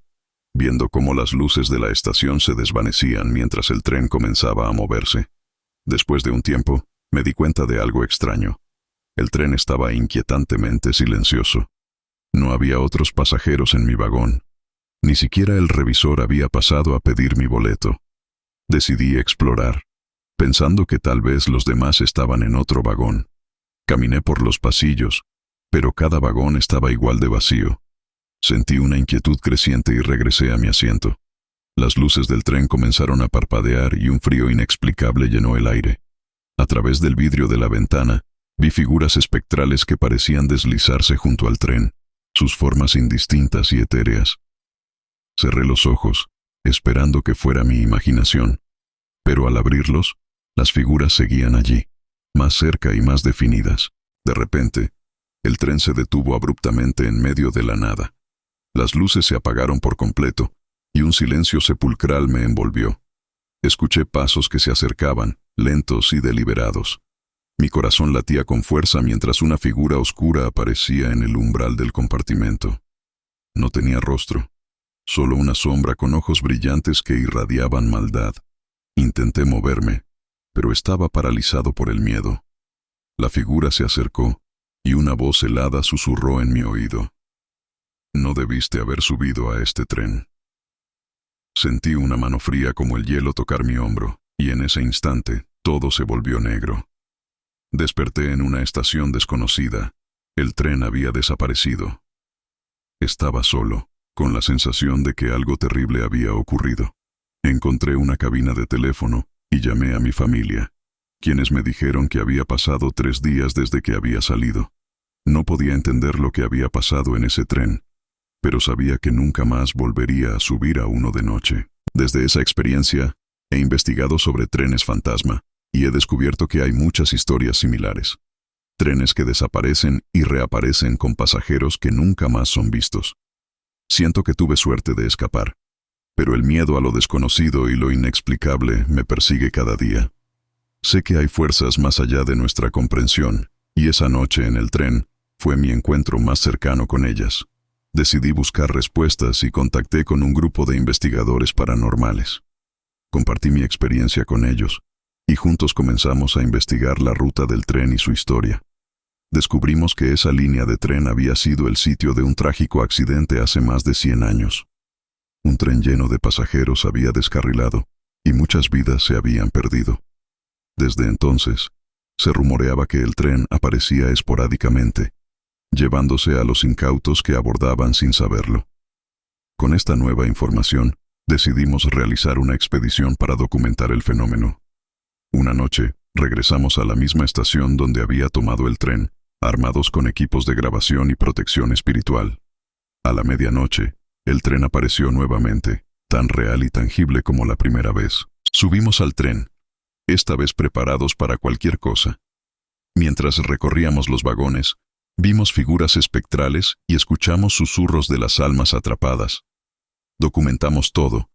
viendo cómo las luces de la estación se desvanecían mientras el tren comenzaba a moverse. Después de un tiempo, me di cuenta de algo extraño. El tren estaba inquietantemente silencioso. No había otros pasajeros en mi vagón. Ni siquiera el revisor había pasado a pedir mi boleto. Decidí explorar, pensando que tal vez los demás estaban en otro vagón. Caminé por los pasillos, pero cada vagón estaba igual de vacío. Sentí una inquietud creciente y regresé a mi asiento. Las luces del tren comenzaron a parpadear y un frío inexplicable llenó el aire. A través del vidrio de la ventana, vi figuras espectrales que parecían deslizarse junto al tren, sus formas indistintas y etéreas. Cerré los ojos, esperando que fuera mi imaginación, pero al abrirlos, las figuras seguían allí, más cerca y más definidas. De repente, el tren se detuvo abruptamente en medio de la nada. Las luces se apagaron por completo, y un silencio sepulcral me envolvió. Escuché pasos que se acercaban, lentos y deliberados. Mi corazón latía con fuerza mientras una figura oscura aparecía en el umbral del compartimento. No tenía rostro, solo una sombra con ojos brillantes que irradiaban maldad. Intenté moverme, pero estaba paralizado por el miedo. La figura se acercó, y una voz helada susurró en mi oído. «No debiste haber subido a este tren». Sentí una mano fría como el hielo tocar mi hombro, y en ese instante, todo se volvió negro. Desperté en una estación desconocida. El tren había desaparecido. Estaba solo, con la sensación de que algo terrible había ocurrido. Encontré una cabina de teléfono y llamé a mi familia, quienes me dijeron que había pasado 3 días desde que había salido. No podía entender lo que había pasado en ese tren, pero sabía que nunca más volvería a subir a uno de noche. Desde esa experiencia, he investigado sobre trenes fantasma, y he descubierto que hay muchas historias similares. Trenes que desaparecen y reaparecen con pasajeros que nunca más son vistos. Siento que tuve suerte de escapar, pero el miedo a lo desconocido y lo inexplicable me persigue cada día. Sé que hay fuerzas más allá de nuestra comprensión, y esa noche en el tren fue mi encuentro más cercano con ellas. Decidí buscar respuestas y contacté con un grupo de investigadores paranormales. Compartí mi experiencia con ellos, y juntos comenzamos a investigar la ruta del tren y su historia. Descubrimos que esa línea de tren había sido el sitio de un trágico accidente hace más de 100 años. Un tren lleno de pasajeros había descarrilado, y muchas vidas se habían perdido. Desde entonces, se rumoreaba que el tren aparecía esporádicamente, llevándose a los incautos que abordaban sin saberlo. Con esta nueva información, decidimos realizar una expedición para documentar el fenómeno. Una noche, regresamos a la misma estación donde había tomado el tren, armados con equipos de grabación y protección espiritual. A la medianoche, el tren apareció nuevamente, tan real y tangible como la primera vez. Subimos al tren, esta vez preparados para cualquier cosa. Mientras recorríamos los vagones, vimos figuras espectrales y escuchamos susurros de las almas atrapadas. Documentamos todo,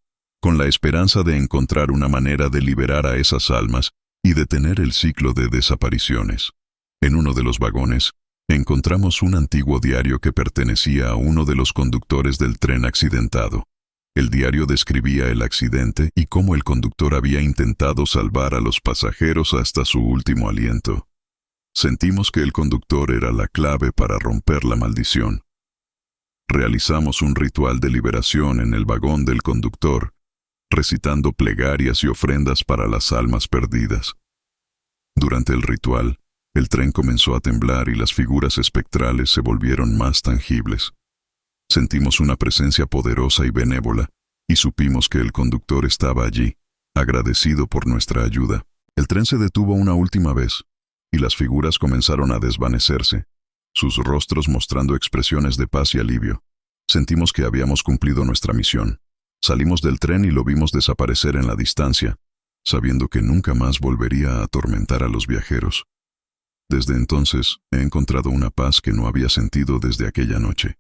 con la esperanza de encontrar una manera de liberar a esas almas y detener el ciclo de desapariciones. En uno de los vagones, encontramos un antiguo diario que pertenecía a uno de los conductores del tren accidentado. El diario describía el accidente y cómo el conductor había intentado salvar a los pasajeros hasta su último aliento. Sentimos que el conductor era la clave para romper la maldición. Realizamos un ritual de liberación en el vagón del conductor, recitando plegarias y ofrendas para las almas perdidas. Durante el ritual, el tren comenzó a temblar y las figuras espectrales se volvieron más tangibles. Sentimos una presencia poderosa y benévola, y supimos que el conductor estaba allí, agradecido por nuestra ayuda. El tren se detuvo una última vez, y las figuras comenzaron a desvanecerse, sus rostros mostrando expresiones de paz y alivio. Sentimos que habíamos cumplido nuestra misión. Salimos del tren y lo vimos desaparecer en la distancia, sabiendo que nunca más volvería a atormentar a los viajeros. Desde entonces, he encontrado una paz que no había sentido desde aquella noche.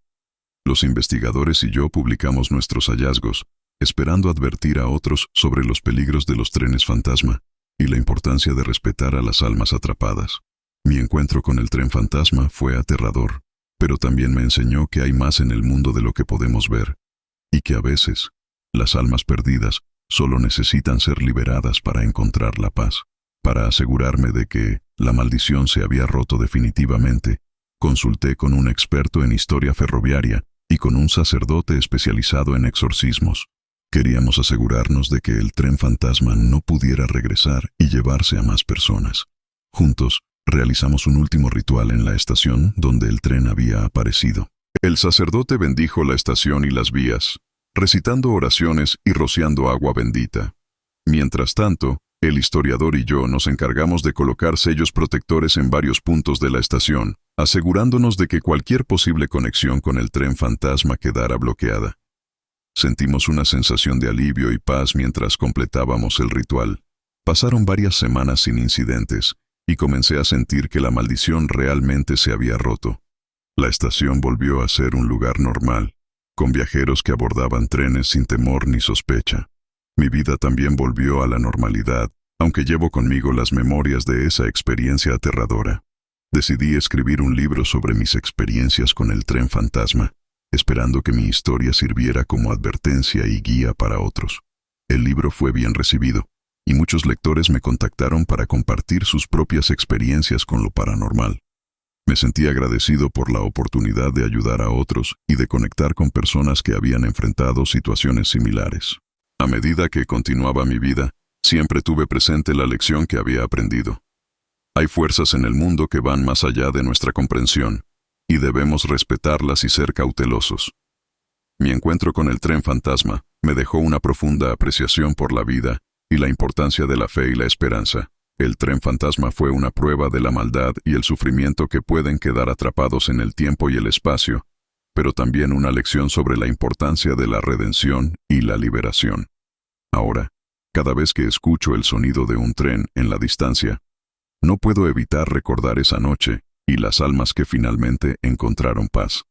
Los investigadores y yo publicamos nuestros hallazgos, esperando advertir a otros sobre los peligros de los trenes fantasma y la importancia de respetar a las almas atrapadas. Mi encuentro con el tren fantasma fue aterrador, pero también me enseñó que hay más en el mundo de lo que podemos ver, y que a veces, las almas perdidas solo necesitan ser liberadas para encontrar la paz. Para asegurarme de que la maldición se había roto definitivamente, consulté con un experto en historia ferroviaria y con un sacerdote especializado en exorcismos. Queríamos asegurarnos de que el tren fantasma no pudiera regresar y llevarse a más personas. Juntos, realizamos un último ritual en la estación donde el tren había aparecido. El sacerdote bendijo la estación y las vías, recitando oraciones y rociando agua bendita. Mientras tanto, el historiador y yo nos encargamos de colocar sellos protectores en varios puntos de la estación, asegurándonos de que cualquier posible conexión con el tren fantasma quedara bloqueada. Sentimos una sensación de alivio y paz mientras completábamos el ritual. Pasaron varias semanas sin incidentes, y comencé a sentir que la maldición realmente se había roto. La estación volvió a ser un lugar normal, con viajeros que abordaban trenes sin temor ni sospecha. Mi vida también volvió a la normalidad, aunque llevo conmigo las memorias de esa experiencia aterradora. Decidí escribir un libro sobre mis experiencias con el tren fantasma, esperando que mi historia sirviera como advertencia y guía para otros. El libro fue bien recibido, y muchos lectores me contactaron para compartir sus propias experiencias con lo paranormal. Me sentí agradecido por la oportunidad de ayudar a otros y de conectar con personas que habían enfrentado situaciones similares. A medida que continuaba mi vida, siempre tuve presente la lección que había aprendido. Hay fuerzas en el mundo que van más allá de nuestra comprensión, y debemos respetarlas y ser cautelosos. Mi encuentro con el tren fantasma me dejó una profunda apreciación por la vida y la importancia de la fe y la esperanza. El tren fantasma fue una prueba de la maldad y el sufrimiento que pueden quedar atrapados en el tiempo y el espacio, pero también una lección sobre la importancia de la redención y la liberación. Ahora, cada vez que escucho el sonido de un tren en la distancia, no puedo evitar recordar esa noche y las almas que finalmente encontraron paz.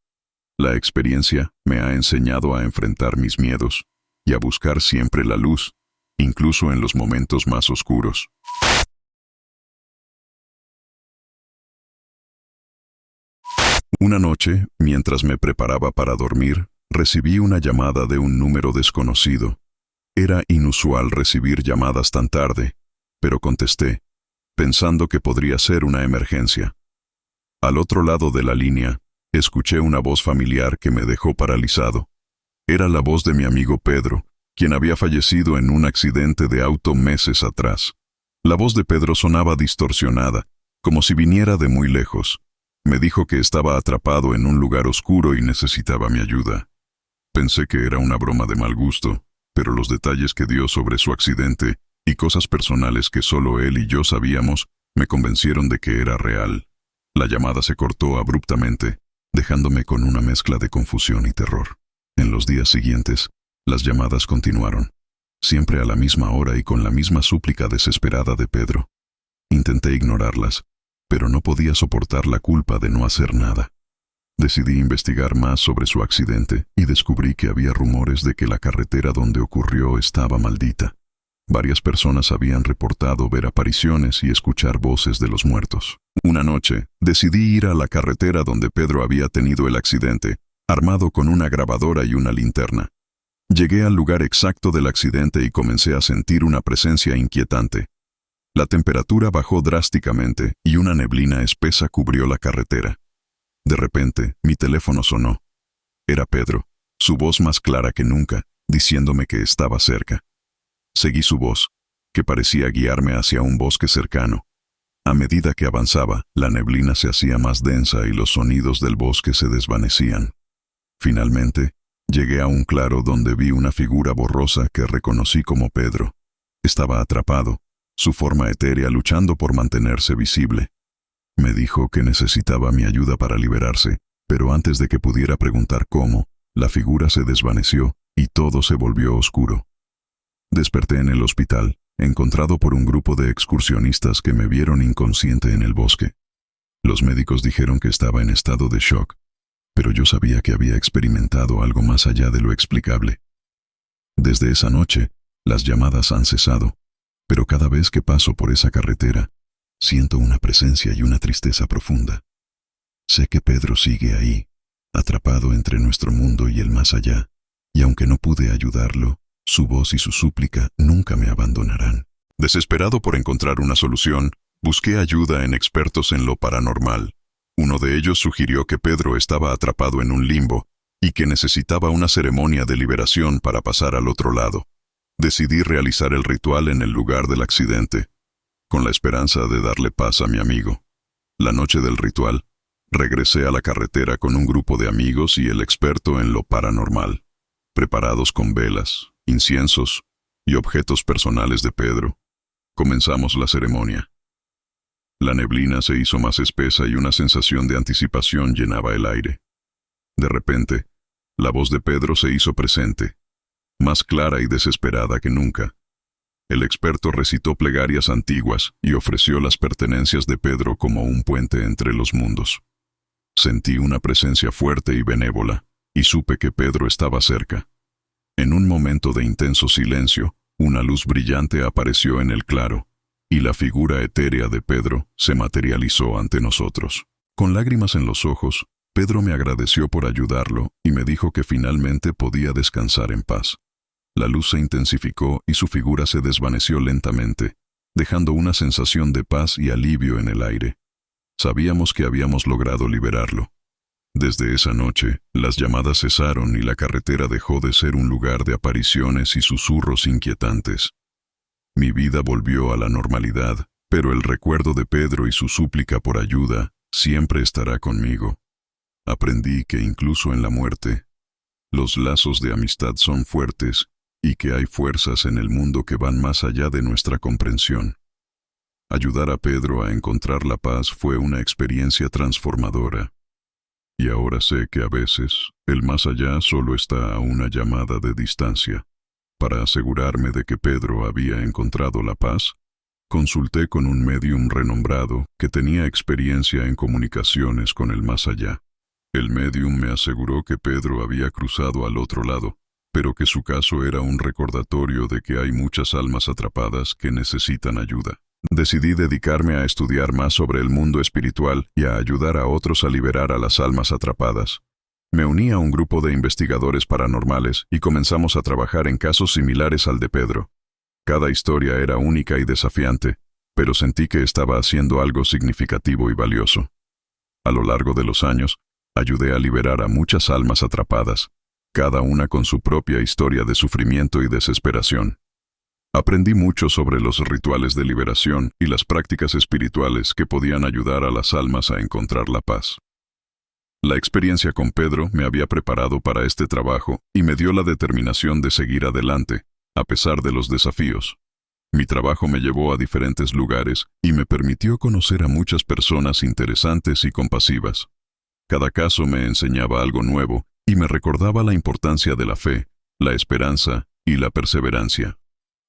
La experiencia me ha enseñado a enfrentar mis miedos y a buscar siempre la luz, incluso en los momentos más oscuros. Una noche, mientras me preparaba para dormir, recibí una llamada de un número desconocido. Era inusual recibir llamadas tan tarde, pero contesté, pensando que podría ser una emergencia. Al otro lado de la línea, escuché una voz familiar que me dejó paralizado. Era la voz de mi amigo Pedro, quien había fallecido en un accidente de auto meses atrás. La voz de Pedro sonaba distorsionada, como si viniera de muy lejos. Me dijo que estaba atrapado en un lugar oscuro y necesitaba mi ayuda. Pensé que era una broma de mal gusto, pero los detalles que dio sobre su accidente y cosas personales que solo él y yo sabíamos me convencieron de que era real. La llamada se cortó abruptamente, dejándome con una mezcla de confusión y terror. En los días siguientes, las llamadas continuaron, siempre a la misma hora y con la misma súplica desesperada de Pedro. Intenté ignorarlas, pero no podía soportar la culpa de no hacer nada. Decidí investigar más sobre su accidente y descubrí que había rumores de que la carretera donde ocurrió estaba maldita. Varias personas habían reportado ver apariciones y escuchar voces de los muertos. Una noche, decidí ir a la carretera donde Pedro había tenido el accidente, armado con una grabadora y una linterna. Llegué al lugar exacto del accidente y comencé a sentir una presencia inquietante. La temperatura bajó drásticamente y una neblina espesa cubrió la carretera. De repente, mi teléfono sonó. Era Pedro, su voz más clara que nunca, diciéndome que estaba cerca. Seguí su voz, que parecía guiarme hacia un bosque cercano. A medida que avanzaba, la neblina se hacía más densa y los sonidos del bosque se desvanecían. Finalmente, llegué a un claro donde vi una figura borrosa que reconocí como Pedro. Estaba atrapado, su forma etérea luchando por mantenerse visible. Me dijo que necesitaba mi ayuda para liberarse, pero antes de que pudiera preguntar cómo, la figura se desvaneció y todo se volvió oscuro. Desperté en el hospital, encontrado por un grupo de excursionistas que me vieron inconsciente en el bosque. Los médicos dijeron que estaba en estado de shock, pero yo sabía que había experimentado algo más allá de lo explicable. Desde esa noche, las llamadas han cesado, pero cada vez que paso por esa carretera, siento una presencia y una tristeza profunda. Sé que Pedro sigue ahí, atrapado entre nuestro mundo y el más allá, y aunque no pude ayudarlo, su voz y su súplica nunca me abandonarán. Desesperado por encontrar una solución, busqué ayuda en expertos en lo paranormal. Uno de ellos sugirió que Pedro estaba atrapado en un limbo y que necesitaba una ceremonia de liberación para pasar al otro lado. Decidí realizar el ritual en el lugar del accidente, con la esperanza de darle paz a mi amigo. La noche del ritual, regresé a la carretera con un grupo de amigos y el experto en lo paranormal, preparados con velas, inciensos y objetos personales de Pedro. Comenzamos la ceremonia. La neblina se hizo más espesa y una sensación de anticipación llenaba el aire. De repente, la voz de Pedro se hizo presente, más clara y desesperada que nunca. El experto recitó plegarias antiguas y ofreció las pertenencias de Pedro como un puente entre los mundos. Sentí una presencia fuerte y benévola, y supe que Pedro estaba cerca. En un momento de intenso silencio, una luz brillante apareció en el claro, y la figura etérea de Pedro se materializó ante nosotros. Con lágrimas en los ojos, Pedro me agradeció por ayudarlo y me dijo que finalmente podía descansar en paz. La luz se intensificó y su figura se desvaneció lentamente, dejando una sensación de paz y alivio en el aire. Sabíamos que habíamos logrado liberarlo. Desde esa noche, las llamadas cesaron y la carretera dejó de ser un lugar de apariciones y susurros inquietantes. Mi vida volvió a la normalidad, pero el recuerdo de Pedro y su súplica por ayuda siempre estará conmigo. Aprendí que incluso en la muerte, los lazos de amistad son fuertes y que hay fuerzas en el mundo que van más allá de nuestra comprensión. Ayudar a Pedro a encontrar la paz fue una experiencia transformadora. Y ahora sé que a veces el más allá solo está a una llamada de distancia. Para asegurarme de que Pedro había encontrado la paz, consulté con un médium renombrado que tenía experiencia en comunicaciones con el más allá. El médium me aseguró que Pedro había cruzado al otro lado, pero que su caso era un recordatorio de que hay muchas almas atrapadas que necesitan ayuda. Decidí dedicarme a estudiar más sobre el mundo espiritual y a ayudar a otros a liberar a las almas atrapadas. Me uní a un grupo de investigadores paranormales y comenzamos a trabajar en casos similares al de Pedro. Cada historia era única y desafiante, pero sentí que estaba haciendo algo significativo y valioso. A lo largo de los años, ayudé a liberar a muchas almas atrapadas, cada una con su propia historia de sufrimiento y desesperación. Aprendí mucho sobre los rituales de liberación y las prácticas espirituales que podían ayudar a las almas a encontrar la paz. La experiencia con Pedro me había preparado para este trabajo y me dio la determinación de seguir adelante, a pesar de los desafíos. Mi trabajo me llevó a diferentes lugares y me permitió conocer a muchas personas interesantes y compasivas. Cada caso me enseñaba algo nuevo y me recordaba la importancia de la fe, la esperanza y la perseverancia.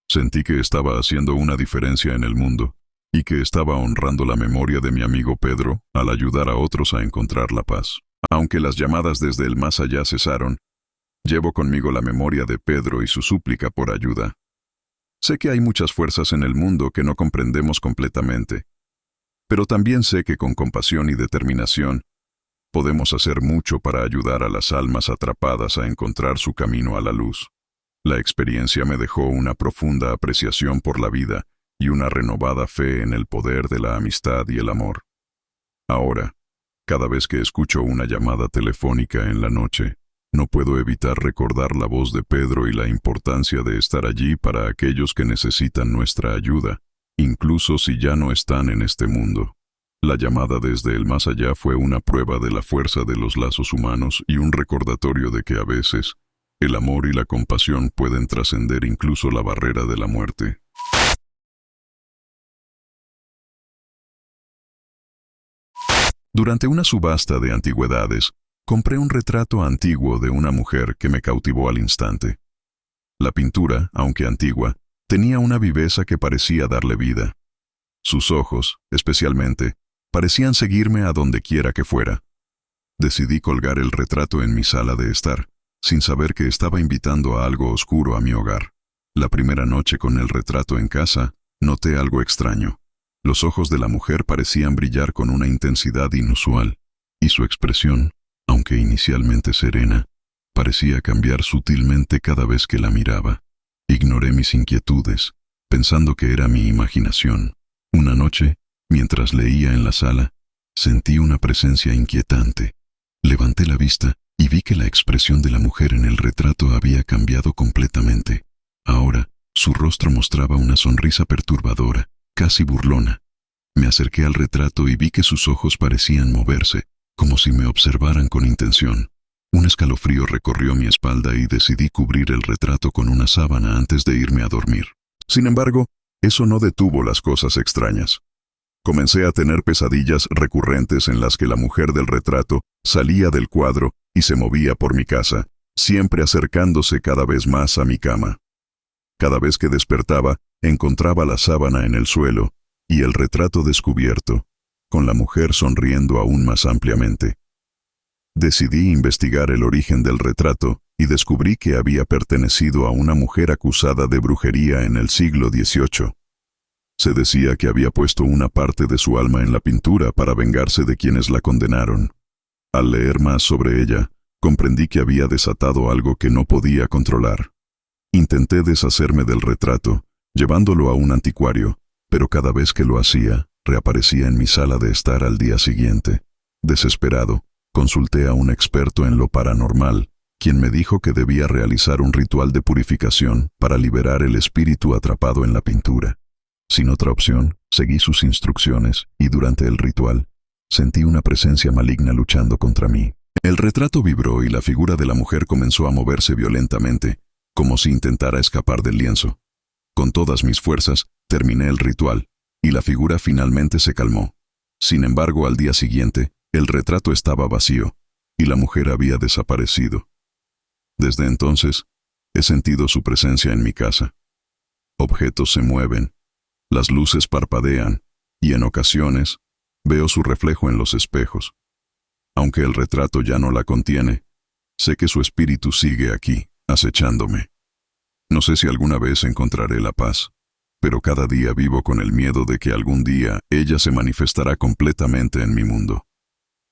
Sentí que estaba haciendo una diferencia en el mundo y que estaba honrando la memoria de mi amigo Pedro al ayudar a otros a encontrar la paz. Aunque las llamadas desde el más allá cesaron, llevo conmigo la memoria de Pedro y su súplica por ayuda. Sé que hay muchas fuerzas en el mundo que no comprendemos completamente, pero también sé que con compasión y determinación podemos hacer mucho para ayudar a las almas atrapadas a encontrar su camino a la luz. La experiencia me dejó una profunda apreciación por la vida y una renovada fe en el poder de la amistad y el amor. Ahora, cada vez que escucho una llamada telefónica en la noche, no puedo evitar recordar la voz de Pedro y la importancia de estar allí para aquellos que necesitan nuestra ayuda, incluso si ya no están en este mundo. La llamada desde el más allá fue una prueba de la fuerza de los lazos humanos y un recordatorio de que a veces el amor y la compasión pueden trascender incluso la barrera de la muerte. Durante una subasta de antigüedades, compré un retrato antiguo de una mujer que me cautivó al instante. La pintura, aunque antigua, tenía una viveza que parecía darle vida. Sus ojos, especialmente, parecían seguirme a donde quiera que fuera. Decidí colgar el retrato en mi sala de estar, sin saber que estaba invitando a algo oscuro a mi hogar. La primera noche con el retrato en casa, noté algo extraño. Los ojos de la mujer parecían brillar con una intensidad inusual, y su expresión, aunque inicialmente serena, parecía cambiar sutilmente cada vez que la miraba. Ignoré mis inquietudes, pensando que era mi imaginación. Una noche, mientras leía en la sala, sentí una presencia inquietante. Levanté la vista y vi que la expresión de la mujer en el retrato había cambiado completamente. Ahora, su rostro mostraba una sonrisa perturbadora, casi burlona. Me acerqué al retrato y vi que sus ojos parecían moverse, como si me observaran con intención. Un escalofrío recorrió mi espalda y decidí cubrir el retrato con una sábana antes de irme a dormir. Sin embargo, eso no detuvo las cosas extrañas. Comencé a tener pesadillas recurrentes en las que la mujer del retrato salía del cuadro y se movía por mi casa, siempre acercándose cada vez más a mi cama. Cada vez que despertaba, encontraba la sábana en el suelo y el retrato descubierto, con la mujer sonriendo aún más ampliamente. Decidí investigar el origen del retrato y descubrí que había pertenecido a una mujer acusada de brujería en el siglo XVIII. Se decía que había puesto una parte de su alma en la pintura para vengarse de quienes la condenaron. Al leer más sobre ella, comprendí que había desatado algo que no podía controlar. Intenté deshacerme del retrato, llevándolo a un anticuario, pero cada vez que lo hacía, reaparecía en mi sala de estar al día siguiente. Desesperado, consulté a un experto en lo paranormal, quien me dijo que debía realizar un ritual de purificación para liberar el espíritu atrapado en la pintura. Sin otra opción, seguí sus instrucciones y durante el ritual, sentí una presencia maligna luchando contra mí. El retrato vibró y la figura de la mujer comenzó a moverse violentamente, como si intentara escapar del lienzo. Con todas mis fuerzas, terminé el ritual, y la figura finalmente se calmó. Sin embargo, al día siguiente, el retrato estaba vacío, y la mujer había desaparecido. Desde entonces, he sentido su presencia en mi casa. Objetos se mueven, las luces parpadean, y en ocasiones, veo su reflejo en los espejos. Aunque el retrato ya no la contiene, sé que su espíritu sigue aquí, acechándome. No sé si alguna vez encontraré la paz, pero cada día vivo con el miedo de que algún día ella se manifestará completamente en mi mundo.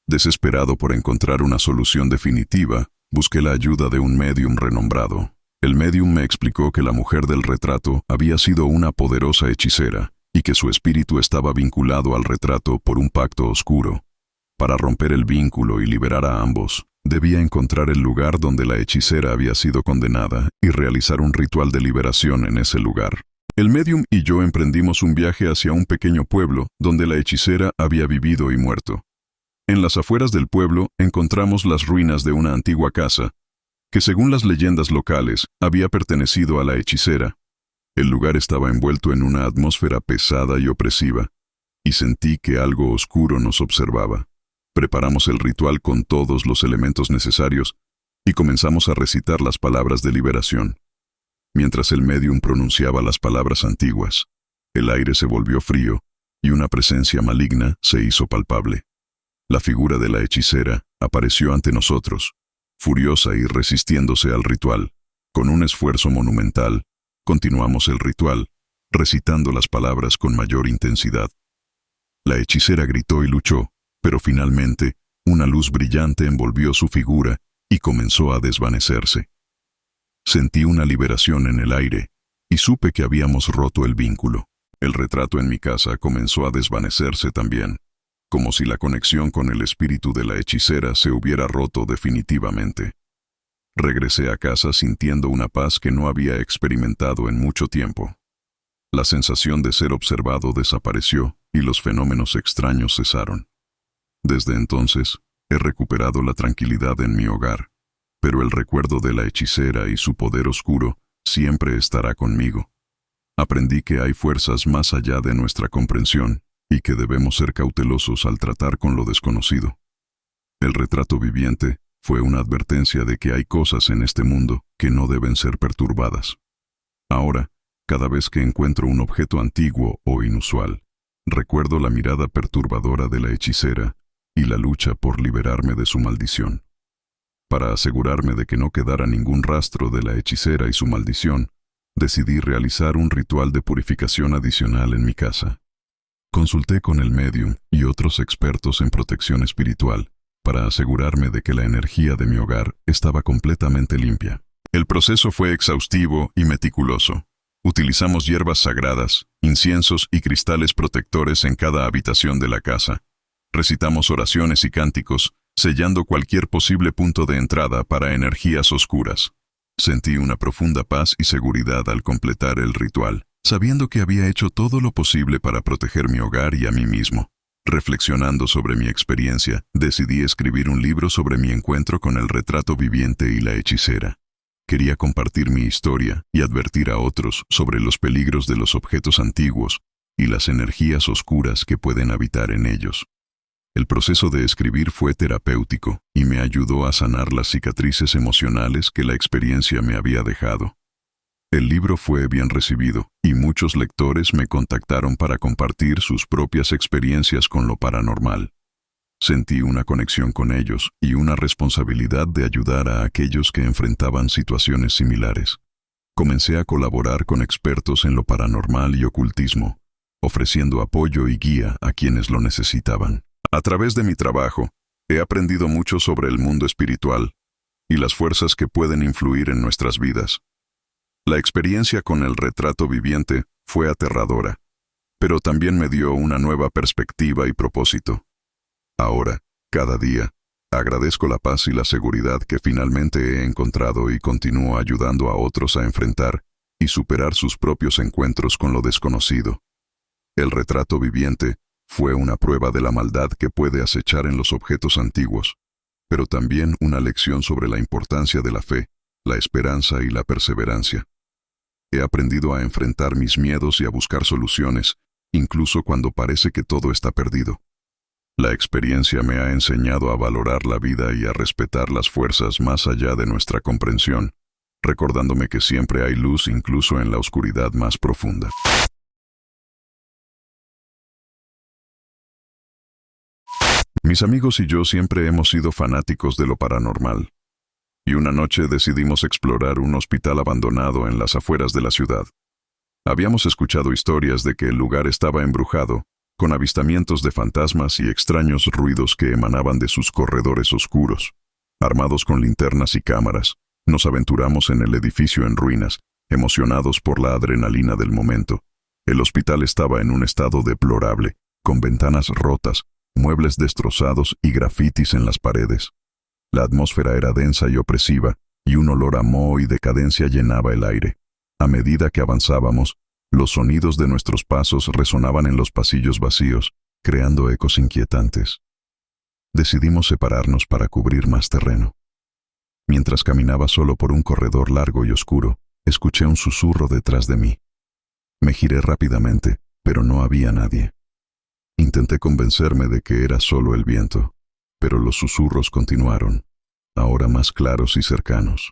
Desesperado por encontrar una solución definitiva, busqué la ayuda de un médium renombrado. El médium me explicó que la mujer del retrato había sido una poderosa hechicera y que su espíritu estaba vinculado al retrato por un pacto oscuro. Para romper el vínculo y liberar a ambos, debía encontrar el lugar donde la hechicera había sido condenada y realizar un ritual de liberación en ese lugar. El médium y yo emprendimos un viaje hacia un pequeño pueblo donde la hechicera había vivido y muerto. En las afueras del pueblo encontramos las ruinas de una antigua casa, que según las leyendas locales había pertenecido a la hechicera. El lugar estaba envuelto en una atmósfera pesada y opresiva, y sentí que algo oscuro nos observaba. Preparamos el ritual con todos los elementos necesarios y comenzamos a recitar las palabras de liberación. Mientras el médium pronunciaba las palabras antiguas, el aire se volvió frío y una presencia maligna se hizo palpable. La figura de la hechicera apareció ante nosotros, furiosa y resistiéndose al ritual. Con un esfuerzo monumental, continuamos el ritual, recitando las palabras con mayor intensidad. La hechicera gritó y luchó, pero finalmente, una luz brillante envolvió su figura y comenzó a desvanecerse. Sentí una liberación en el aire y supe que habíamos roto el vínculo. El retrato en mi casa comenzó a desvanecerse también, como si la conexión con el espíritu de la hechicera se hubiera roto definitivamente. Regresé a casa sintiendo una paz que no había experimentado en mucho tiempo. La sensación de ser observado desapareció y los fenómenos extraños cesaron. Desde entonces, he recuperado la tranquilidad en mi hogar, pero el recuerdo de la hechicera y su poder oscuro siempre estará conmigo. Aprendí que hay fuerzas más allá de nuestra comprensión y que debemos ser cautelosos al tratar con lo desconocido. El retrato viviente fue una advertencia de que hay cosas en este mundo que no deben ser perturbadas. Ahora, cada vez que encuentro un objeto antiguo o inusual, recuerdo la mirada perturbadora de la hechicera y la lucha por liberarme de su maldición. Para asegurarme de que no quedara ningún rastro de la hechicera y su maldición, decidí realizar un ritual de purificación adicional en mi casa. Consulté con el médium y otros expertos en protección espiritual para asegurarme de que la energía de mi hogar estaba completamente limpia. El proceso fue exhaustivo y meticuloso. Utilizamos hierbas sagradas, inciensos y cristales protectores en cada habitación de la casa. Recitamos oraciones y cánticos, sellando cualquier posible punto de entrada para energías oscuras. Sentí una profunda paz y seguridad al completar el ritual, sabiendo que había hecho todo lo posible para proteger mi hogar y a mí mismo. Reflexionando sobre mi experiencia, decidí escribir un libro sobre mi encuentro con el retrato viviente y la hechicera. Quería compartir mi historia y advertir a otros sobre los peligros de los objetos antiguos y las energías oscuras que pueden habitar en ellos. El proceso de escribir fue terapéutico y me ayudó a sanar las cicatrices emocionales que la experiencia me había dejado. El libro fue bien recibido y muchos lectores me contactaron para compartir sus propias experiencias con lo paranormal. Sentí una conexión con ellos y una responsabilidad de ayudar a aquellos que enfrentaban situaciones similares. Comencé a colaborar con expertos en lo paranormal y ocultismo, ofreciendo apoyo y guía a quienes lo necesitaban. A través de mi trabajo, he aprendido mucho sobre el mundo espiritual y las fuerzas que pueden influir en nuestras vidas. La experiencia con el retrato viviente fue aterradora, pero también me dio una nueva perspectiva y propósito. Ahora, cada día, agradezco la paz y la seguridad que finalmente he encontrado y continúo ayudando a otros a enfrentar y superar sus propios encuentros con lo desconocido. El retrato viviente fue una prueba de la maldad que puede acechar en los objetos antiguos, pero también una lección sobre la importancia de la fe, la esperanza y la perseverancia. He aprendido a enfrentar mis miedos y a buscar soluciones, incluso cuando parece que todo está perdido. La experiencia me ha enseñado a valorar la vida y a respetar las fuerzas más allá de nuestra comprensión, recordándome que siempre hay luz incluso en la oscuridad más profunda. Mis amigos y yo siempre hemos sido fanáticos de lo paranormal, y una noche decidimos explorar un hospital abandonado en las afueras de la ciudad. Habíamos escuchado historias de que el lugar estaba embrujado, con avistamientos de fantasmas y extraños ruidos que emanaban de sus corredores oscuros. Armados con linternas y cámaras, nos aventuramos en el edificio en ruinas, emocionados por la adrenalina del momento. El hospital estaba en un estado deplorable, con ventanas rotas, muebles destrozados y grafitis en las paredes. La atmósfera era densa y opresiva, y un olor a moho y decadencia llenaba el aire. A medida que avanzábamos, los sonidos de nuestros pasos resonaban en los pasillos vacíos, creando ecos inquietantes. Decidimos separarnos para cubrir más terreno. Mientras caminaba solo por un corredor largo y oscuro, escuché un susurro detrás de mí. Me giré rápidamente, pero no había nadie. Intenté convencerme de que era solo el viento, pero los susurros continuaron, ahora más claros y cercanos.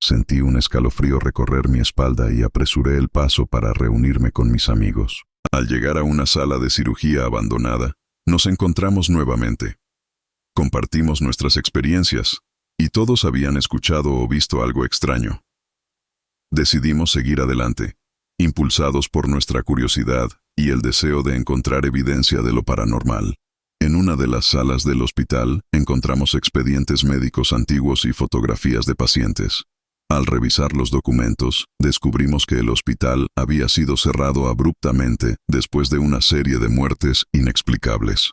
Sentí un escalofrío recorrer mi espalda y apresuré el paso para reunirme con mis amigos. Al llegar a una sala de cirugía abandonada, nos encontramos nuevamente. Compartimos nuestras experiencias, y todos habían escuchado o visto algo extraño. Decidimos seguir adelante, impulsados por nuestra curiosidad y el deseo de encontrar evidencia de lo paranormal. En una de las salas del hospital encontramos expedientes médicos antiguos y fotografías de pacientes. Al revisar los documentos, descubrimos que el hospital había sido cerrado abruptamente después de una serie de muertes inexplicables.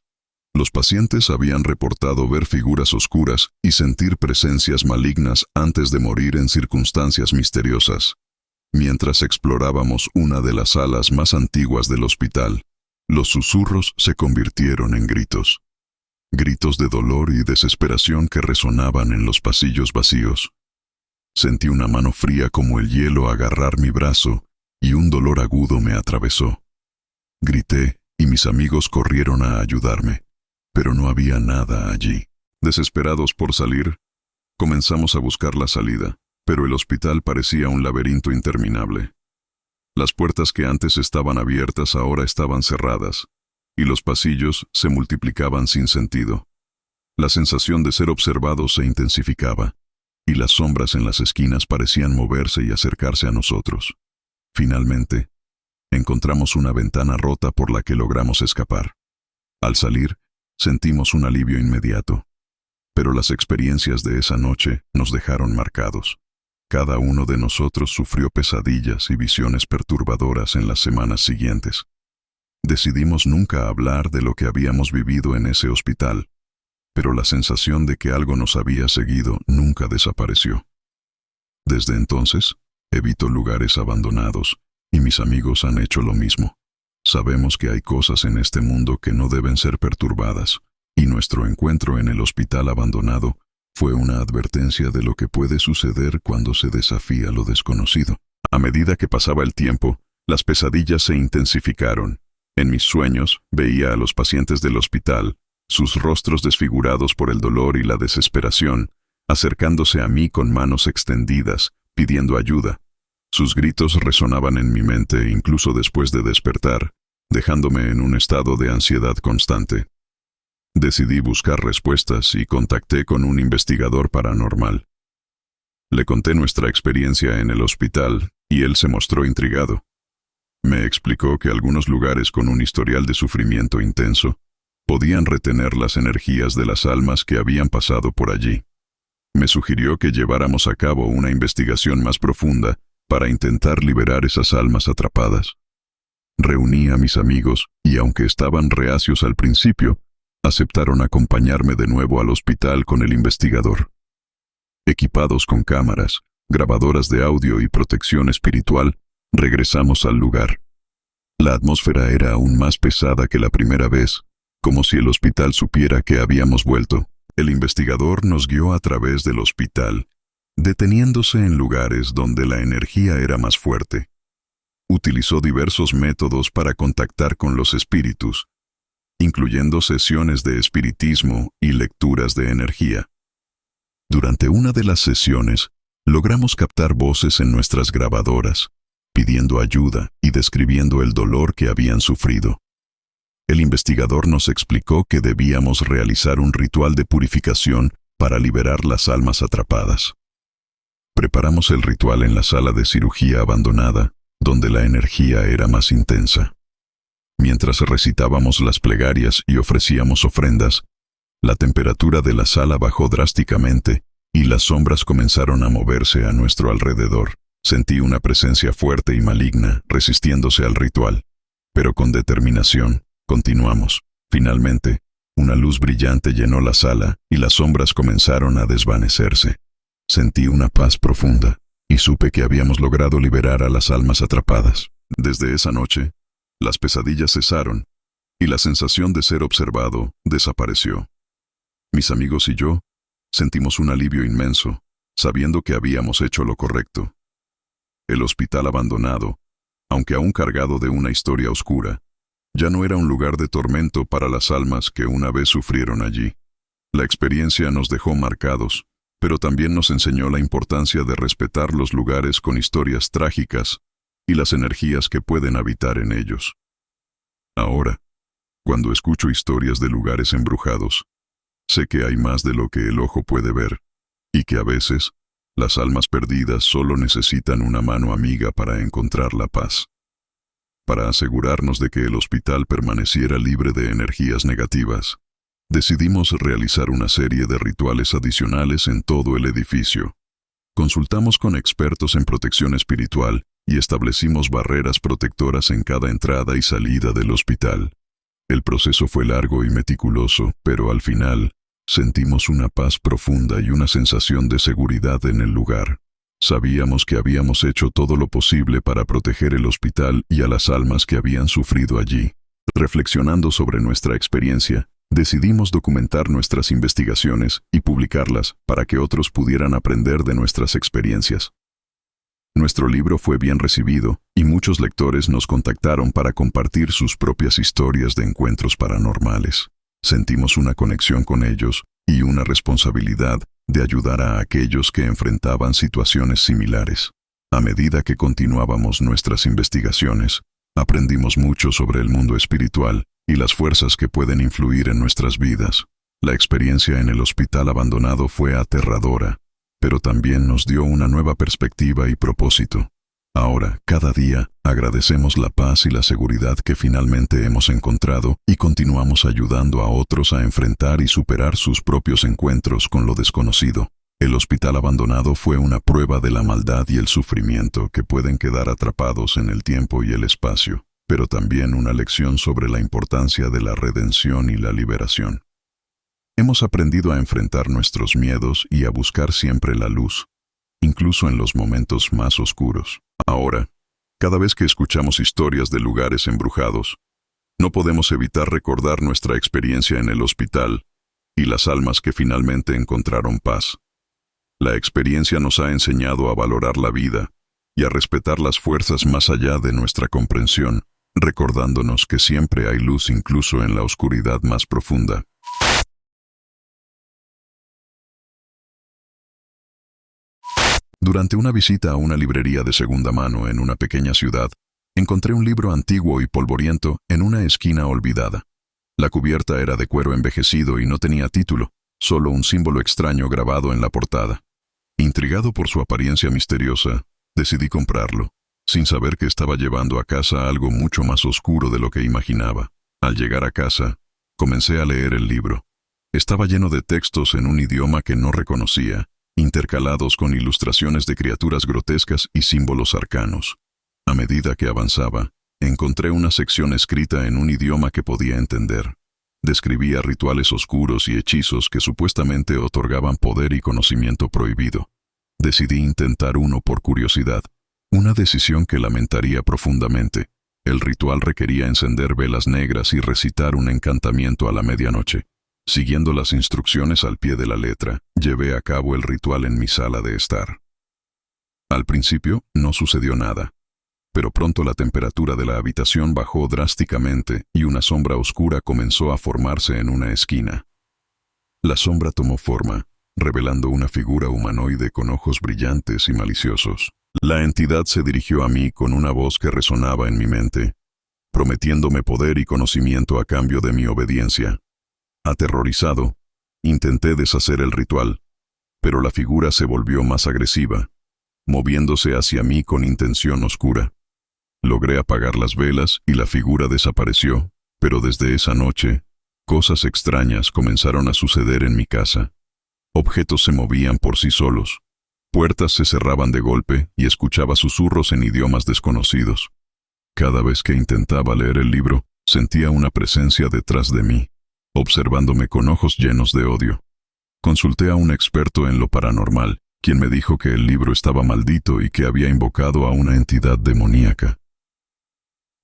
Los pacientes habían reportado ver figuras oscuras y sentir presencias malignas antes de morir en circunstancias misteriosas. Mientras explorábamos una de las salas más antiguas del hospital, los susurros se convirtieron en gritos. Gritos de dolor y desesperación que resonaban en los pasillos vacíos. Sentí una mano fría como el hielo agarrar mi brazo y un dolor agudo me atravesó. Grité y mis amigos corrieron a ayudarme, pero no había nada allí. Desesperados por salir, comenzamos a buscar la salida, pero el hospital parecía un laberinto interminable. Las puertas que antes estaban abiertas ahora estaban cerradas, y los pasillos se multiplicaban sin sentido. La sensación de ser observado se intensificaba, y las sombras en las esquinas parecían moverse y acercarse a nosotros. Finalmente, encontramos una ventana rota por la que logramos escapar. Al salir, sentimos un alivio inmediato, pero las experiencias de esa noche nos dejaron marcados. Cada uno de nosotros sufrió pesadillas y visiones perturbadoras en las semanas siguientes. Decidimos nunca hablar de lo que habíamos vivido en ese hospital, pero la sensación de que algo nos había seguido nunca desapareció. Desde entonces, evito lugares abandonados, y mis amigos han hecho lo mismo. Sabemos que hay cosas en este mundo que no deben ser perturbadas, y nuestro encuentro en el hospital abandonado fue una advertencia de lo que puede suceder cuando se desafía lo desconocido. A medida que pasaba el tiempo, las pesadillas se intensificaron. En mis sueños veía a los pacientes del hospital, sus rostros desfigurados por el dolor y la desesperación, acercándose a mí con manos extendidas, pidiendo ayuda. Sus gritos resonaban en mi mente incluso después de despertar, dejándome en un estado de ansiedad constante. Decidí buscar respuestas y contacté con un investigador paranormal. Le conté nuestra experiencia en el hospital y él se mostró intrigado. Me explicó que algunos lugares con un historial de sufrimiento intenso podían retener las energías de las almas que habían pasado por allí. Me sugirió que lleváramos a cabo una investigación más profunda para intentar liberar esas almas atrapadas. Reuní a mis amigos y, aunque estaban reacios al principio, aceptaron acompañarme de nuevo al hospital con el investigador. Equipados con cámaras, grabadoras de audio y protección espiritual, regresamos al lugar. La atmósfera era aún más pesada que la primera vez, como si el hospital supiera que habíamos vuelto. El investigador nos guió a través del hospital, deteniéndose en lugares donde la energía era más fuerte. Utilizó diversos métodos para contactar con los espíritus, incluyendo sesiones de espiritismo y lecturas de energía. Durante una de las sesiones, logramos captar voces en nuestras grabadoras, pidiendo ayuda y describiendo el dolor que habían sufrido. El investigador nos explicó que debíamos realizar un ritual de purificación para liberar las almas atrapadas. Preparamos el ritual en la sala de cirugía abandonada, donde la energía era más intensa. Mientras recitábamos las plegarias y ofrecíamos ofrendas, la temperatura de la sala bajó drásticamente y las sombras comenzaron a moverse a nuestro alrededor. Sentí una presencia fuerte y maligna resistiéndose al ritual, pero con determinación continuamos. Finalmente, una luz brillante llenó la sala y las sombras comenzaron a desvanecerse. Sentí una paz profunda y supe que habíamos logrado liberar a las almas atrapadas. Desde esa noche, las pesadillas cesaron y la sensación de ser observado desapareció. Mis amigos y yo sentimos un alivio inmenso, sabiendo que habíamos hecho lo correcto. El hospital abandonado, aunque aún cargado de una historia oscura, ya no era un lugar de tormento para las almas que una vez sufrieron allí. La experiencia nos dejó marcados, pero también nos enseñó la importancia de respetar los lugares con historias trágicas y las energías que pueden habitar en ellos. Ahora, cuando escucho historias de lugares embrujados, Sé que hay más de lo que el ojo puede ver, y que a veces, las almas perdidas solo necesitan una mano amiga para encontrar la paz. Para asegurarnos de que el hospital permaneciera libre de energías negativas, decidimos realizar una serie de rituales adicionales en todo el edificio. Consultamos con expertos en protección espiritual y establecimos barreras protectoras en cada entrada y salida del hospital. El proceso fue largo y meticuloso, pero al final, sentimos una paz profunda y una sensación de seguridad en el lugar. Sabíamos que habíamos hecho todo lo posible para proteger el hospital y a las almas que habían sufrido allí. Reflexionando sobre nuestra experiencia, decidimos documentar nuestras investigaciones y publicarlas para que otros pudieran aprender de nuestras experiencias. Nuestro libro fue bien recibido y muchos lectores nos contactaron para compartir sus propias historias de encuentros paranormales. Sentimos una conexión con ellos y una responsabilidad de ayudar a aquellos que enfrentaban situaciones similares. A medida que continuábamos nuestras investigaciones, aprendimos mucho sobre el mundo espiritual y las fuerzas que pueden influir en nuestras vidas. La experiencia en el hospital abandonado fue aterradora, pero también nos dio una nueva perspectiva y propósito. Ahora, cada día, agradecemos la paz y la seguridad que finalmente hemos encontrado y continuamos ayudando a otros a enfrentar y superar sus propios encuentros con lo desconocido. El hospital abandonado fue una prueba de la maldad y el sufrimiento que pueden quedar atrapados en el tiempo y el espacio, pero también una lección sobre la importancia de la redención y la liberación. Hemos aprendido a enfrentar nuestros miedos y a buscar siempre la luz, incluso en los momentos más oscuros. Ahora, cada vez que escuchamos historias de lugares embrujados, no podemos evitar recordar nuestra experiencia en el hospital y las almas que finalmente encontraron paz. La experiencia nos ha enseñado a valorar la vida y a respetar las fuerzas más allá de nuestra comprensión, recordándonos que siempre hay luz incluso en la oscuridad más profunda. Durante una visita a una librería de segunda mano en una pequeña ciudad, encontré un libro antiguo y polvoriento en una esquina olvidada. La cubierta era de cuero envejecido y no tenía título, solo un símbolo extraño grabado en la portada. Intrigado por su apariencia misteriosa, decidí comprarlo, sin saber que estaba llevando a casa algo mucho más oscuro de lo que imaginaba. Al llegar a casa, comencé a leer el libro. Estaba lleno de textos en un idioma que no reconocía, intercalados con ilustraciones de criaturas grotescas y símbolos arcanos. A medida que avanzaba, encontré una sección escrita en un idioma que podía entender. Describía rituales oscuros y hechizos que supuestamente otorgaban poder y conocimiento prohibido. Decidí intentar uno por curiosidad, una decisión que lamentaría profundamente. El ritual requería encender velas negras y recitar un encantamiento a la medianoche. Siguiendo las instrucciones al pie de la letra, llevé a cabo el ritual en mi sala de estar. Al principio, no sucedió nada, pero pronto la temperatura de la habitación bajó drásticamente y una sombra oscura comenzó a formarse en una esquina. La sombra tomó forma, revelando una figura humanoide con ojos brillantes y maliciosos. La entidad se dirigió a mí con una voz que resonaba en mi mente, prometiéndome poder y conocimiento a cambio de mi obediencia. Aterrorizado, intenté deshacer el ritual, pero la figura se volvió más agresiva, moviéndose hacia mí con intención oscura. Logré apagar las velas y la figura desapareció, pero desde esa noche, cosas extrañas comenzaron a suceder en mi casa. Objetos se movían por sí solos, puertas se cerraban de golpe y escuchaba susurros en idiomas desconocidos. Cada vez que intentaba leer el libro, sentía una presencia detrás de mí, observándome con ojos llenos de odio. Consulté a un experto en lo paranormal, quien me dijo que el libro estaba maldito y que había invocado a una entidad demoníaca.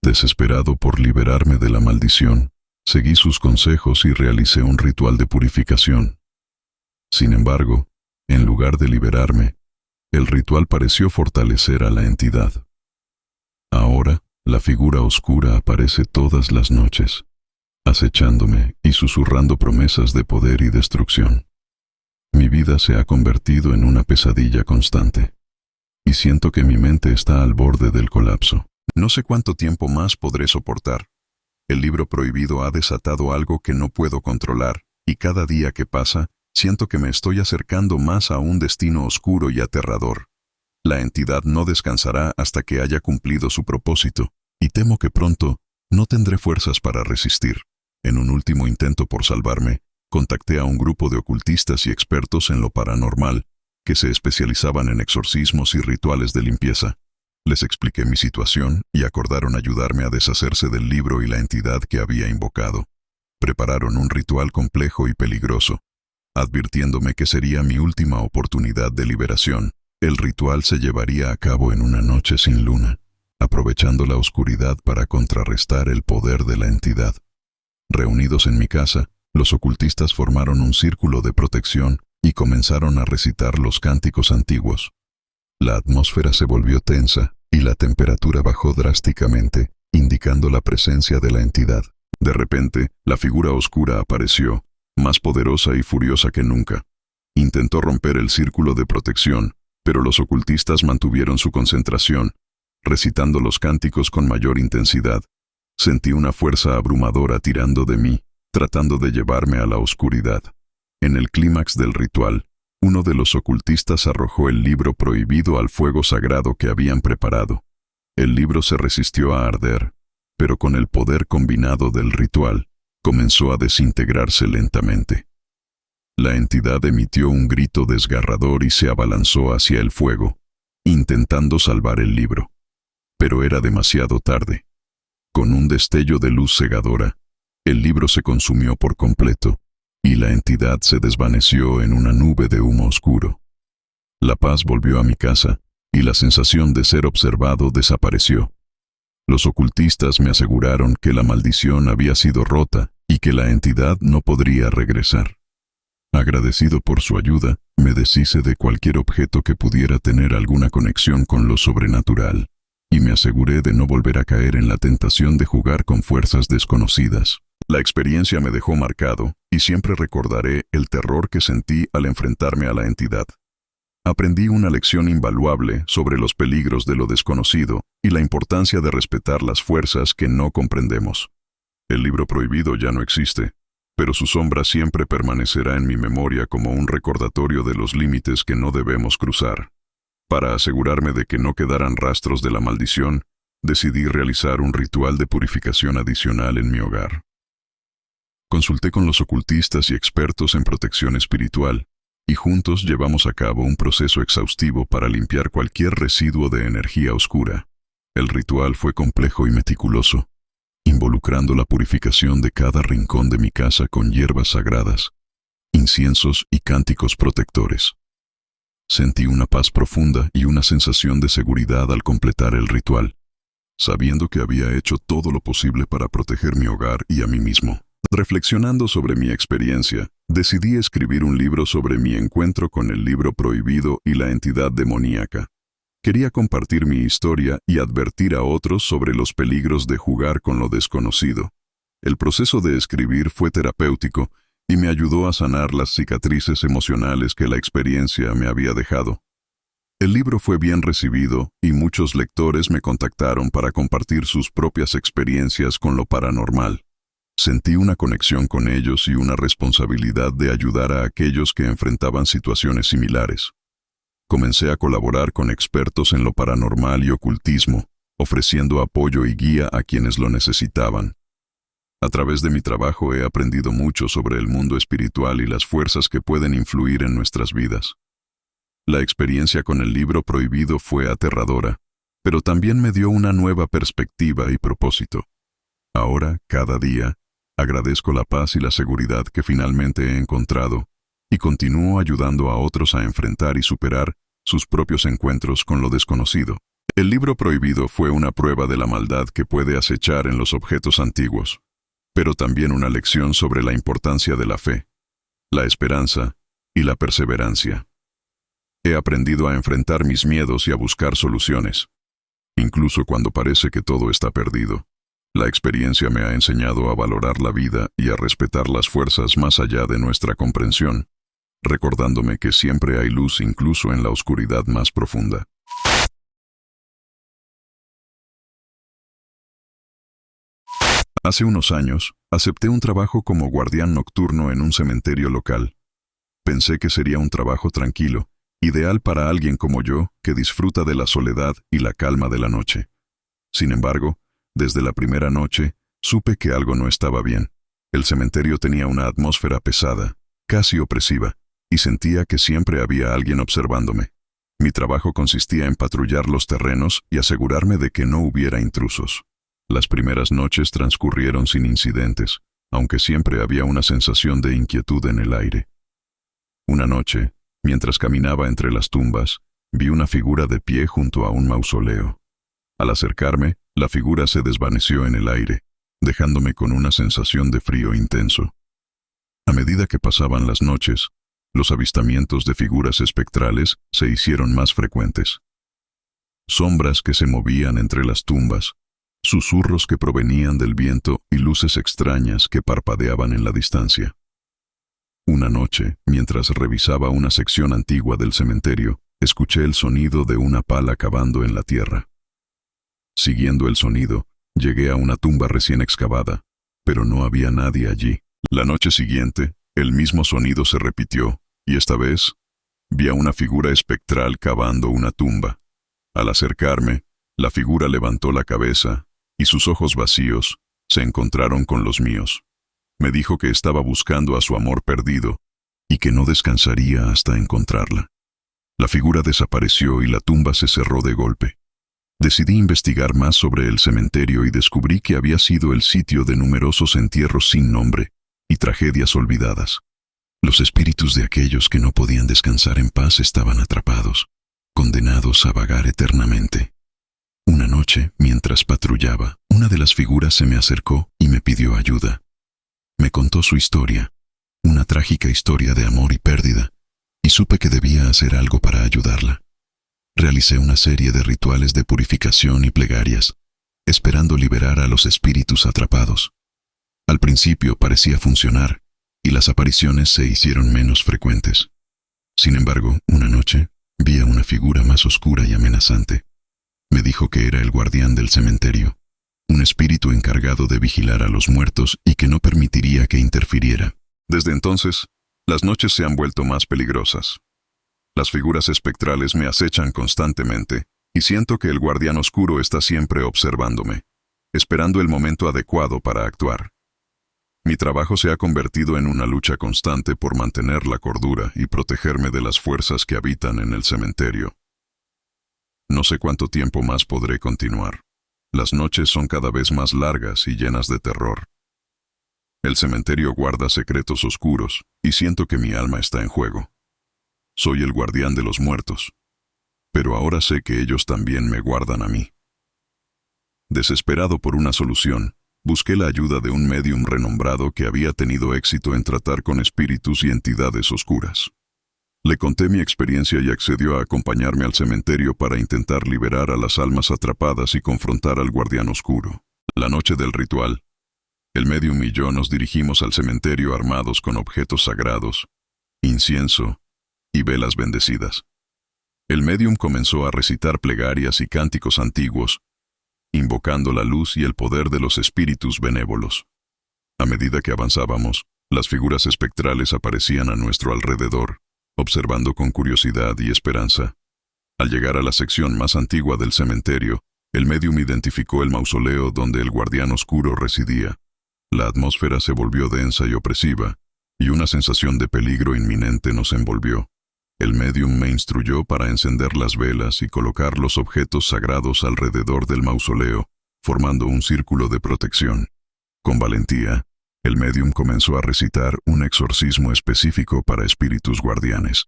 Desesperado por liberarme de la maldición, seguí sus consejos y realicé un ritual de purificación. Sin embargo, en lugar de liberarme, el ritual pareció fortalecer a la entidad. Ahora, la figura oscura aparece todas las noches, acechándome y susurrando promesas de poder y destrucción. Mi vida se ha convertido en una pesadilla constante, y siento que mi mente está al borde del colapso. No sé cuánto tiempo más podré soportar. El libro prohibido ha desatado algo que no puedo controlar, y cada día que pasa, siento que me estoy acercando más a un destino oscuro y aterrador. La entidad no descansará hasta que haya cumplido su propósito, y temo que pronto no tendré fuerzas para resistir. En un último intento por salvarme, contacté a un grupo de ocultistas y expertos en lo paranormal, que se especializaban en exorcismos y rituales de limpieza. Les expliqué mi situación y acordaron ayudarme a deshacerse del libro y la entidad que había invocado. Prepararon un ritual complejo y peligroso, advirtiéndome que sería mi última oportunidad de liberación. El ritual se llevaría a cabo en una noche sin luna, aprovechando la oscuridad para contrarrestar el poder de la entidad. Reunidos en mi casa, los ocultistas formaron un círculo de protección y comenzaron a recitar los cánticos antiguos. La atmósfera se volvió tensa y la temperatura bajó drásticamente, indicando la presencia de la entidad. De repente, la figura oscura apareció, más poderosa y furiosa que nunca. Intentó romper el círculo de protección, pero los ocultistas mantuvieron su concentración, recitando los cánticos con mayor intensidad. Sentí una fuerza abrumadora tirando de mí, tratando de llevarme a la oscuridad. En el clímax del ritual, uno de los ocultistas arrojó el libro prohibido al fuego sagrado que habían preparado. El libro se resistió a arder, pero con el poder combinado del ritual, comenzó a desintegrarse lentamente. La entidad emitió un grito desgarrador y se abalanzó hacia el fuego, intentando salvar el libro. Pero era demasiado tarde. Con un destello de luz cegadora, el libro se consumió por completo, y la entidad se desvaneció en una nube de humo oscuro. La paz volvió a mi casa, y la sensación de ser observado desapareció. Los ocultistas me aseguraron que la maldición había sido rota y que la entidad no podría regresar. Agradecido por su ayuda, me deshice de cualquier objeto que pudiera tener alguna conexión con lo sobrenatural, y me aseguré de no volver a caer en la tentación de jugar con fuerzas desconocidas. La experiencia me dejó marcado, y siempre recordaré el terror que sentí al enfrentarme a la entidad. Aprendí una lección invaluable sobre los peligros de lo desconocido y la importancia de respetar las fuerzas que no comprendemos. El libro prohibido ya no existe, pero su sombra siempre permanecerá en mi memoria como un recordatorio de los límites que no debemos cruzar. Para asegurarme de que no quedaran rastros de la maldición, decidí realizar un ritual de purificación adicional en mi hogar. Consulté con los ocultistas y expertos en protección espiritual, y juntos llevamos a cabo un proceso exhaustivo para limpiar cualquier residuo de energía oscura. El ritual fue complejo y meticuloso, involucrando la purificación de cada rincón de mi casa con hierbas sagradas, inciensos y cánticos protectores. Sentí una paz profunda y una sensación de seguridad al completar el ritual, sabiendo que había hecho todo lo posible para proteger mi hogar y a mí mismo. Reflexionando sobre mi experiencia, decidí escribir un libro sobre mi encuentro con el libro prohibido y la entidad demoníaca. Quería compartir mi historia y advertir a otros sobre los peligros de jugar con lo desconocido. El proceso de escribir fue terapéutico y me ayudó a sanar las cicatrices emocionales que la experiencia me había dejado. El libro fue bien recibido y muchos lectores me contactaron para compartir sus propias experiencias con lo paranormal. Sentí una conexión con ellos y una responsabilidad de ayudar a aquellos que enfrentaban situaciones similares. Comencé a colaborar con expertos en lo paranormal y ocultismo, ofreciendo apoyo y guía a quienes lo necesitaban. A través de mi trabajo he aprendido mucho sobre el mundo espiritual y las fuerzas que pueden influir en nuestras vidas. La experiencia con el libro prohibido fue aterradora, pero también me dio una nueva perspectiva y propósito. Ahora, cada día, agradezco la paz y la seguridad que finalmente he encontrado y continúo ayudando a otros a enfrentar y superar sus propios encuentros con lo desconocido. El libro prohibido fue una prueba de la maldad que puede acechar en los objetos antiguos, pero también una lección sobre la importancia de la fe, la esperanza y la perseverancia. He aprendido a enfrentar mis miedos y a buscar soluciones, incluso cuando parece que todo está perdido. La experiencia me ha enseñado a valorar la vida y a respetar las fuerzas más allá de nuestra comprensión, recordándome que siempre hay luz incluso en la oscuridad más profunda. Hace unos años, Acepté un trabajo como guardián nocturno en un cementerio local. Pensé que sería un trabajo tranquilo, ideal para alguien como yo, que disfruta de la soledad y la calma de la noche. Sin embargo, desde la primera noche, supe que algo no estaba bien. El cementerio tenía una atmósfera pesada, casi opresiva, y sentía que siempre había alguien observándome. Mi trabajo consistía en patrullar los terrenos y asegurarme de que no hubiera intrusos. Las primeras noches transcurrieron sin incidentes, aunque siempre había una sensación de inquietud en el aire. Una noche, mientras caminaba entre las tumbas, vi una figura de pie junto a un mausoleo. Al acercarme, la figura se desvaneció en el aire, dejándome con una sensación de frío intenso. A medida que pasaban las noches, los avistamientos de figuras espectrales se hicieron más frecuentes. Sombras que se movían entre las tumbas, susurros que provenían del viento y luces extrañas que parpadeaban en la distancia. Una noche, mientras revisaba una sección antigua del cementerio, escuché el sonido de una pala cavando en la tierra. Siguiendo el sonido, llegué a una tumba recién excavada, pero no había nadie allí. La noche siguiente, el mismo sonido se repitió, y esta vez, vi a una figura espectral cavando una tumba. Al acercarme, la figura levantó la cabeza, y sus ojos vacíos se encontraron con los míos. Me dijo que estaba buscando a su amor perdido, y que no descansaría hasta encontrarla. La figura desapareció y la tumba se cerró de golpe. Decidí investigar más sobre el cementerio y descubrí que había sido el sitio de numerosos entierros sin nombre y tragedias olvidadas. Los espíritus de aquellos que no podían descansar en paz estaban atrapados, condenados a vagar eternamente. Una noche, mientras patrullaba, una de las figuras se me acercó y me pidió ayuda. Me contó su historia, una trágica historia de amor y pérdida, y supe que debía hacer algo para ayudarla. Realicé una serie de rituales de purificación y plegarias, esperando liberar a los espíritus atrapados. Al principio parecía funcionar, y las apariciones se hicieron menos frecuentes. Sin embargo, una noche, vi a una figura más oscura y amenazante. Me dijo que era el guardián del cementerio, un espíritu encargado de vigilar a los muertos y que no permitiría que interfiriera. Desde entonces, las noches se han vuelto más peligrosas. Las figuras espectrales me acechan constantemente, y siento que el guardián oscuro está siempre observándome, esperando el momento adecuado para actuar. Mi trabajo se ha convertido en una lucha constante por mantener la cordura y protegerme de las fuerzas que habitan en el cementerio. No sé cuánto tiempo más podré continuar. Las noches son cada vez más largas y llenas de terror. El cementerio guarda secretos oscuros, y siento que mi alma está en juego. Soy el guardián de los muertos, pero ahora sé que ellos también me guardan a mí. Desesperado por una solución, busqué la ayuda de un médium renombrado que había tenido éxito en tratar con espíritus y entidades oscuras. Le conté mi experiencia y accedió a acompañarme al cementerio para intentar liberar a las almas atrapadas y confrontar al guardián oscuro. La noche del ritual, el médium y yo nos dirigimos al cementerio armados con objetos sagrados, incienso y velas bendecidas. El médium comenzó a recitar plegarias y cánticos antiguos, invocando la luz y el poder de los espíritus benévolos. A medida que avanzábamos, las figuras espectrales aparecían a nuestro alrededor, observando con curiosidad y esperanza. Al llegar a la sección más antigua del cementerio, el médium identificó el mausoleo donde el guardián oscuro residía. La atmósfera se volvió densa y opresiva, y una sensación de peligro inminente nos envolvió. El médium me instruyó para encender las velas y colocar los objetos sagrados alrededor del mausoleo, formando un círculo de protección. Con valentía, el médium comenzó a recitar un exorcismo específico para espíritus guardianes.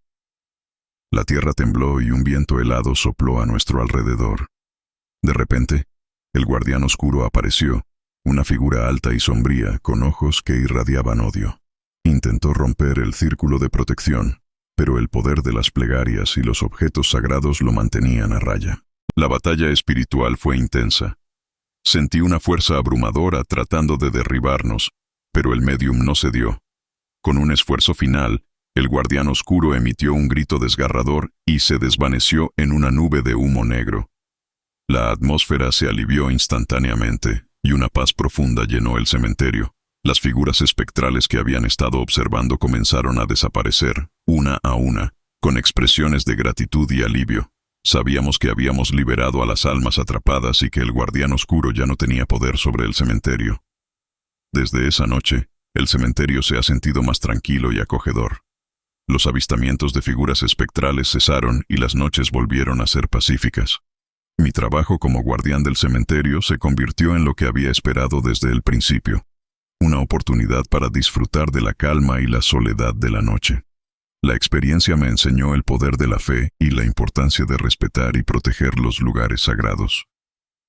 La tierra tembló y un viento helado sopló a nuestro alrededor. De repente, el guardián oscuro apareció, una figura alta y sombría con ojos que irradiaban odio. Intentó romper el círculo de protección, pero el poder de las plegarias y los objetos sagrados lo mantenían a raya. La batalla espiritual fue intensa. Sentí una fuerza abrumadora tratando de derribarnos, pero el médium no cedió. Con un esfuerzo final, el guardián oscuro emitió un grito desgarrador y se desvaneció en una nube de humo negro. La atmósfera se alivió instantáneamente y una paz profunda llenó el cementerio. Las figuras espectrales que habían estado observando comenzaron a desaparecer, una a una, con expresiones de gratitud y alivio. Sabíamos que habíamos liberado a las almas atrapadas y que el guardián oscuro ya no tenía poder sobre el cementerio. Desde esa noche, el cementerio se ha sentido más tranquilo y acogedor. Los avistamientos de figuras espectrales cesaron y las noches volvieron a ser pacíficas. Mi trabajo como guardián del cementerio se convirtió en lo que había esperado desde el principio, una oportunidad para disfrutar de la calma y la soledad de la noche. La experiencia me enseñó el poder de la fe y la importancia de respetar y proteger los lugares sagrados.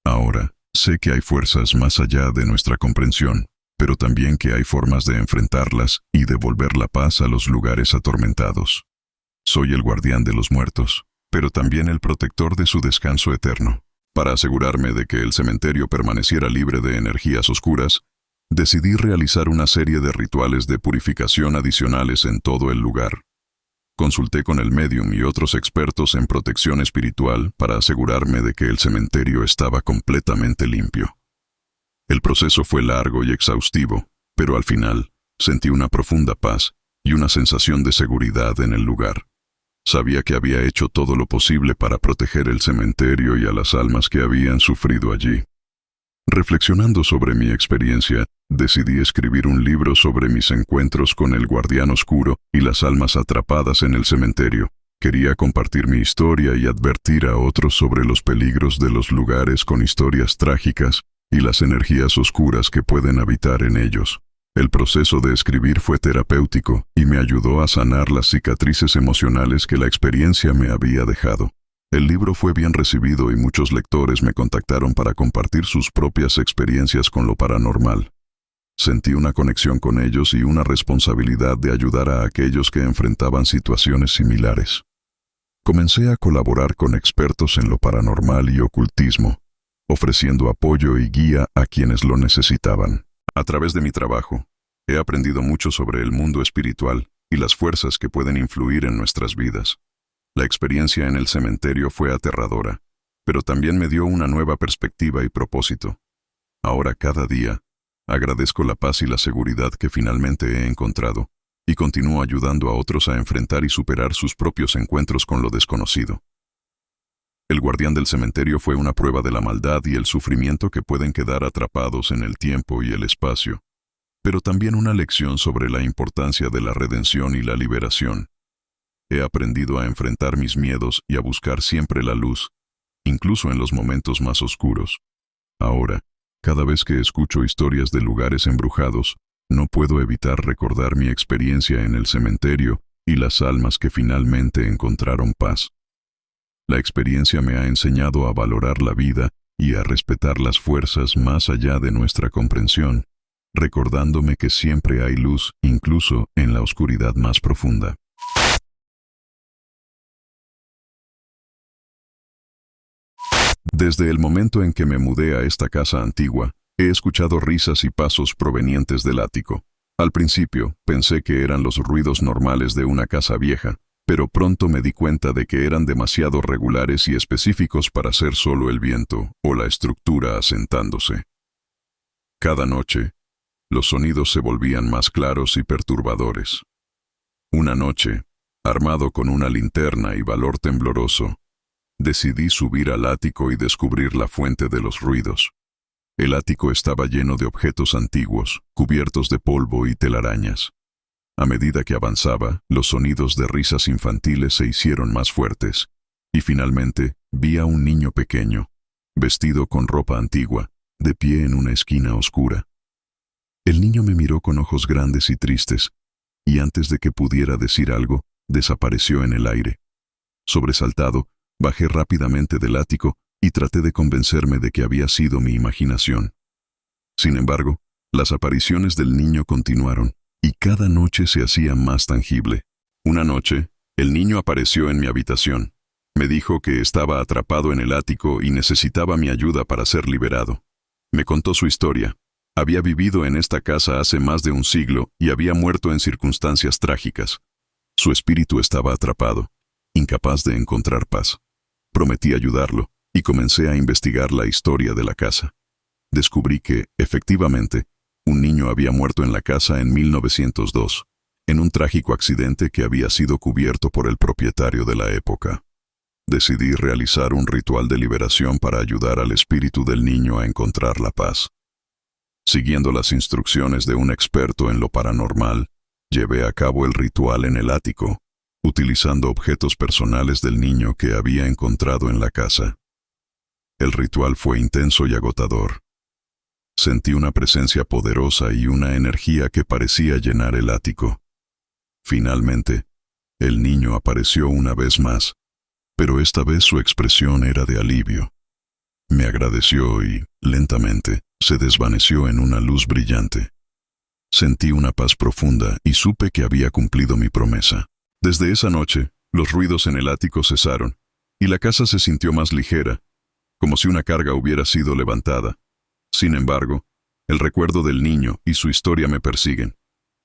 Ahora, sé que hay fuerzas más allá de nuestra comprensión, pero también que hay formas de enfrentarlas y devolver la paz a los lugares atormentados. Soy el guardián de los muertos, pero también el protector de su descanso eterno. Para asegurarme de que el cementerio permaneciera libre de energías oscuras, decidí realizar una serie de rituales de purificación adicionales en todo el lugar. Consulté con el médium y otros expertos en protección espiritual para asegurarme de que el cementerio estaba completamente limpio. El proceso fue largo y exhaustivo, pero al final sentí una profunda paz y una sensación de seguridad en el lugar. Sabía que había hecho todo lo posible para proteger el cementerio y a las almas que habían sufrido allí. Reflexionando sobre mi experiencia, decidí escribir un libro sobre mis encuentros con el guardián oscuro y las almas atrapadas en el cementerio. Quería compartir mi historia y advertir a otros sobre los peligros de los lugares con historias trágicas y las energías oscuras que pueden habitar en ellos. El proceso de escribir fue terapéutico y me ayudó a sanar las cicatrices emocionales que la experiencia me había dejado. El libro fue bien recibido y muchos lectores me contactaron para compartir sus propias experiencias con lo paranormal. Sentí una conexión con ellos y una responsabilidad de ayudar a aquellos que enfrentaban situaciones similares. Comencé a colaborar con expertos en lo paranormal y ocultismo, ofreciendo apoyo y guía a quienes lo necesitaban. A través de mi trabajo, he aprendido mucho sobre el mundo espiritual y las fuerzas que pueden influir en nuestras vidas. La experiencia en el cementerio fue aterradora, pero también me dio una nueva perspectiva y propósito. Ahora cada día, agradezco la paz y la seguridad que finalmente he encontrado, y continúo ayudando a otros a enfrentar y superar sus propios encuentros con lo desconocido. El guardián del cementerio fue una prueba de la maldad y el sufrimiento que pueden quedar atrapados en el tiempo y el espacio, pero también una lección sobre la importancia de la redención y la liberación. He aprendido a enfrentar mis miedos y a buscar siempre la luz, incluso en los momentos más oscuros. Ahora, cada vez que escucho historias de lugares embrujados, no puedo evitar recordar mi experiencia en el cementerio y las almas que finalmente encontraron paz. La experiencia me ha enseñado a valorar la vida y a respetar las fuerzas más allá de nuestra comprensión, recordándome que siempre hay luz, incluso en la oscuridad más profunda. Desde el momento en que me mudé a esta casa antigua, he escuchado risas y pasos provenientes del ático. Al principio, pensé que eran los ruidos normales de una casa vieja, pero pronto me di cuenta de que eran demasiado regulares y específicos para ser solo el viento o la estructura asentándose. Cada noche, los sonidos se volvían más claros y perturbadores. Una noche, armado con una linterna y valor tembloroso, decidí subir al ático y descubrir la fuente de los ruidos. El ático estaba lleno de objetos antiguos, cubiertos de polvo y telarañas. A medida que avanzaba, los sonidos de risas infantiles se hicieron más fuertes, y finalmente vi a un niño pequeño, vestido con ropa antigua, de pie en una esquina oscura. El niño me miró con ojos grandes y tristes, y antes de que pudiera decir algo, desapareció en el aire. Sobresaltado, bajé rápidamente del ático y traté de convencerme de que había sido mi imaginación. Sin embargo, las apariciones del niño continuaron, y cada noche se hacía más tangible. Una noche, el niño apareció en mi habitación. Me dijo que estaba atrapado en el ático y necesitaba mi ayuda para ser liberado. Me contó su historia. Había vivido en esta casa hace más de un siglo y había muerto en circunstancias trágicas. Su espíritu estaba atrapado, incapaz de encontrar paz. Prometí ayudarlo y comencé a investigar la historia de la casa. Descubrí que, efectivamente, Un niño había muerto en la casa en 1902, en un trágico accidente que había sido cubierto por el propietario de la época. Decidí realizar un ritual de liberación para ayudar al espíritu del niño a encontrar la paz. Siguiendo las instrucciones de un experto en lo paranormal, llevé a cabo el ritual en el ático, utilizando objetos personales del niño que había encontrado en la casa. El ritual fue intenso y agotador. Sentí una presencia poderosa y una energía que parecía llenar el ático. Finalmente, el niño apareció una vez más, pero esta vez su expresión era de alivio. Me agradeció y, lentamente, se desvaneció en una luz brillante. Sentí una paz profunda y supe que había cumplido mi promesa. Desde esa noche, los ruidos en el ático cesaron, y la casa se sintió más ligera, como si una carga hubiera sido levantada. Sin embargo, el recuerdo del niño y su historia me persiguen.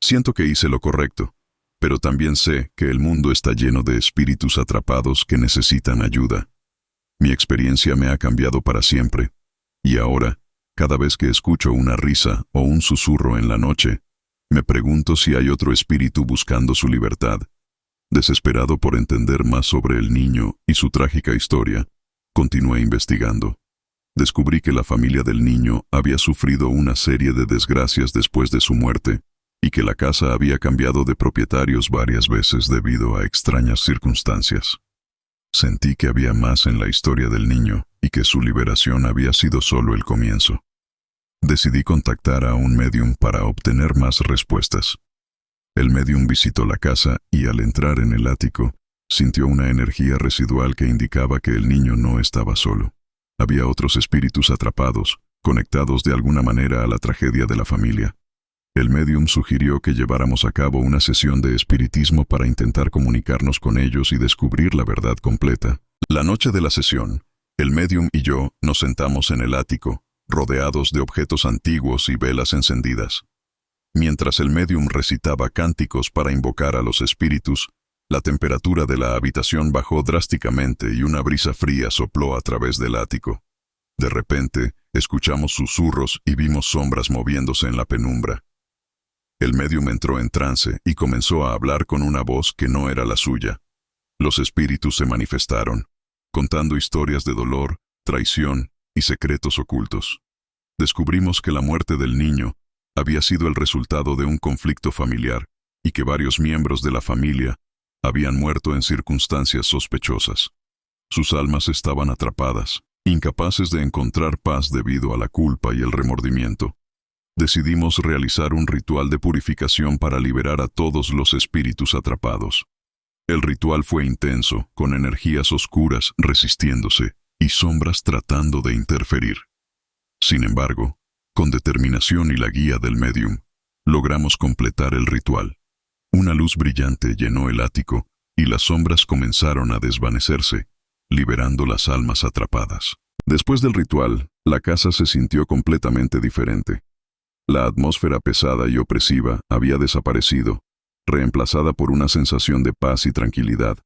Siento que hice lo correcto, pero también sé que el mundo está lleno de espíritus atrapados que necesitan ayuda. Mi experiencia me ha cambiado para siempre, y ahora, cada vez que escucho una risa o un susurro en la noche, me pregunto si hay otro espíritu buscando su libertad. Desesperado por entender más sobre el niño y su trágica historia, continué investigando. Descubrí que la familia del niño había sufrido una serie de desgracias después de su muerte, y que la casa había cambiado de propietarios varias veces debido a extrañas circunstancias. Sentí que había más en la historia del niño y que su liberación había sido solo el comienzo. Decidí contactar a un médium para obtener más respuestas. El médium visitó la casa y al entrar en el ático, sintió una energía residual que indicaba que el niño no estaba solo. Había otros espíritus atrapados, conectados de alguna manera a la tragedia de la familia. El médium sugirió que lleváramos a cabo una sesión de espiritismo para intentar comunicarnos con ellos y descubrir la verdad completa. La noche de la sesión, el médium y yo nos sentamos en el ático, rodeados de objetos antiguos y velas encendidas. Mientras el médium recitaba cánticos para invocar a los espíritus, la temperatura de la habitación bajó drásticamente y una brisa fría sopló a través del ático. De repente, escuchamos susurros y vimos sombras moviéndose en la penumbra. El médium entró en trance y comenzó a hablar con una voz que no era la suya. Los espíritus se manifestaron, contando historias de dolor, traición y secretos ocultos. Descubrimos que la muerte del niño había sido el resultado de un conflicto familiar y que varios miembros de la familia habían muerto en circunstancias sospechosas. Sus almas estaban atrapadas, incapaces de encontrar paz debido a la culpa y el remordimiento. Decidimos realizar un ritual de purificación para liberar a todos los espíritus atrapados. El ritual fue intenso, con energías oscuras resistiéndose y sombras tratando de interferir. Sin embargo, con determinación y la guía del médium, logramos completar el ritual. Una luz brillante llenó el ático y las sombras comenzaron a desvanecerse, liberando las almas atrapadas. Después del ritual, la casa se sintió completamente diferente. La atmósfera pesada y opresiva había desaparecido, reemplazada por una sensación de paz y tranquilidad.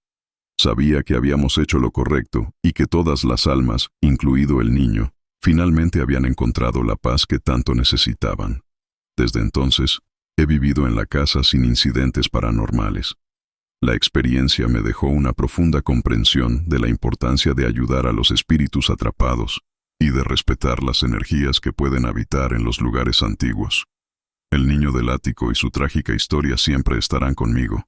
Sabía que habíamos hecho lo correcto y que todas las almas, incluido el niño, finalmente habían encontrado la paz que tanto necesitaban. Desde entonces, he vivido en la casa sin incidentes paranormales. La experiencia me dejó una profunda comprensión de la importancia de ayudar a los espíritus atrapados y de respetar las energías que pueden habitar en los lugares antiguos. El niño del ático y su trágica historia siempre estarán conmigo,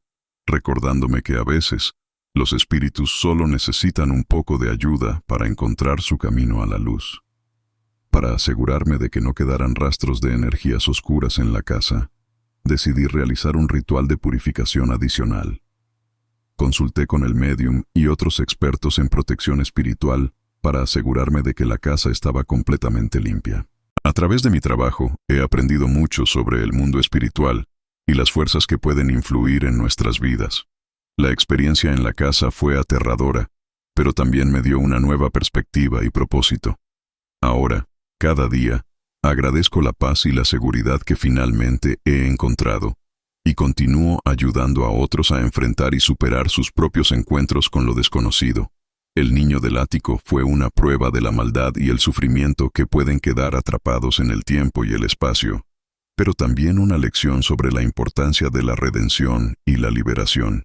recordándome que a veces los espíritus solo necesitan un poco de ayuda para encontrar su camino a la luz. Para asegurarme de que no quedaran rastros de energías oscuras en la casa, decidí realizar un ritual de purificación adicional. Consulté con el médium y otros expertos en protección espiritual para asegurarme de que la casa estaba completamente limpia. A través de mi trabajo, he aprendido mucho sobre el mundo espiritual y las fuerzas que pueden influir en nuestras vidas. La experiencia en la casa fue aterradora, pero también me dio una nueva perspectiva y propósito. Ahora, cada día, agradezco la paz y la seguridad que finalmente he encontrado, y continúo ayudando a otros a enfrentar y superar sus propios encuentros con lo desconocido. El niño del ático fue una prueba de la maldad y el sufrimiento que pueden quedar atrapados en el tiempo y el espacio, pero también una lección sobre la importancia de la redención y la liberación.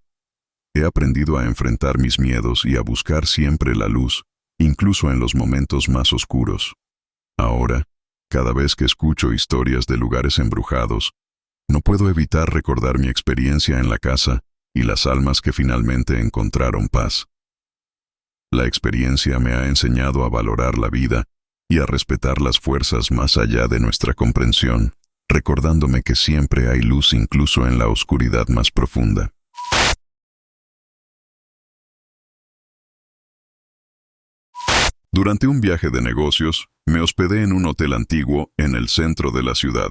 He aprendido a enfrentar mis miedos y a buscar siempre la luz, incluso en los momentos más oscuros. Ahora, cada vez que escucho historias de lugares embrujados, no puedo evitar recordar mi experiencia en la casa y las almas que finalmente encontraron paz. La experiencia me ha enseñado a valorar la vida y a respetar las fuerzas más allá de nuestra comprensión, recordándome que siempre hay luz incluso en la oscuridad más profunda. Durante un viaje de negocios, me hospedé en un hotel antiguo en el centro de la ciudad.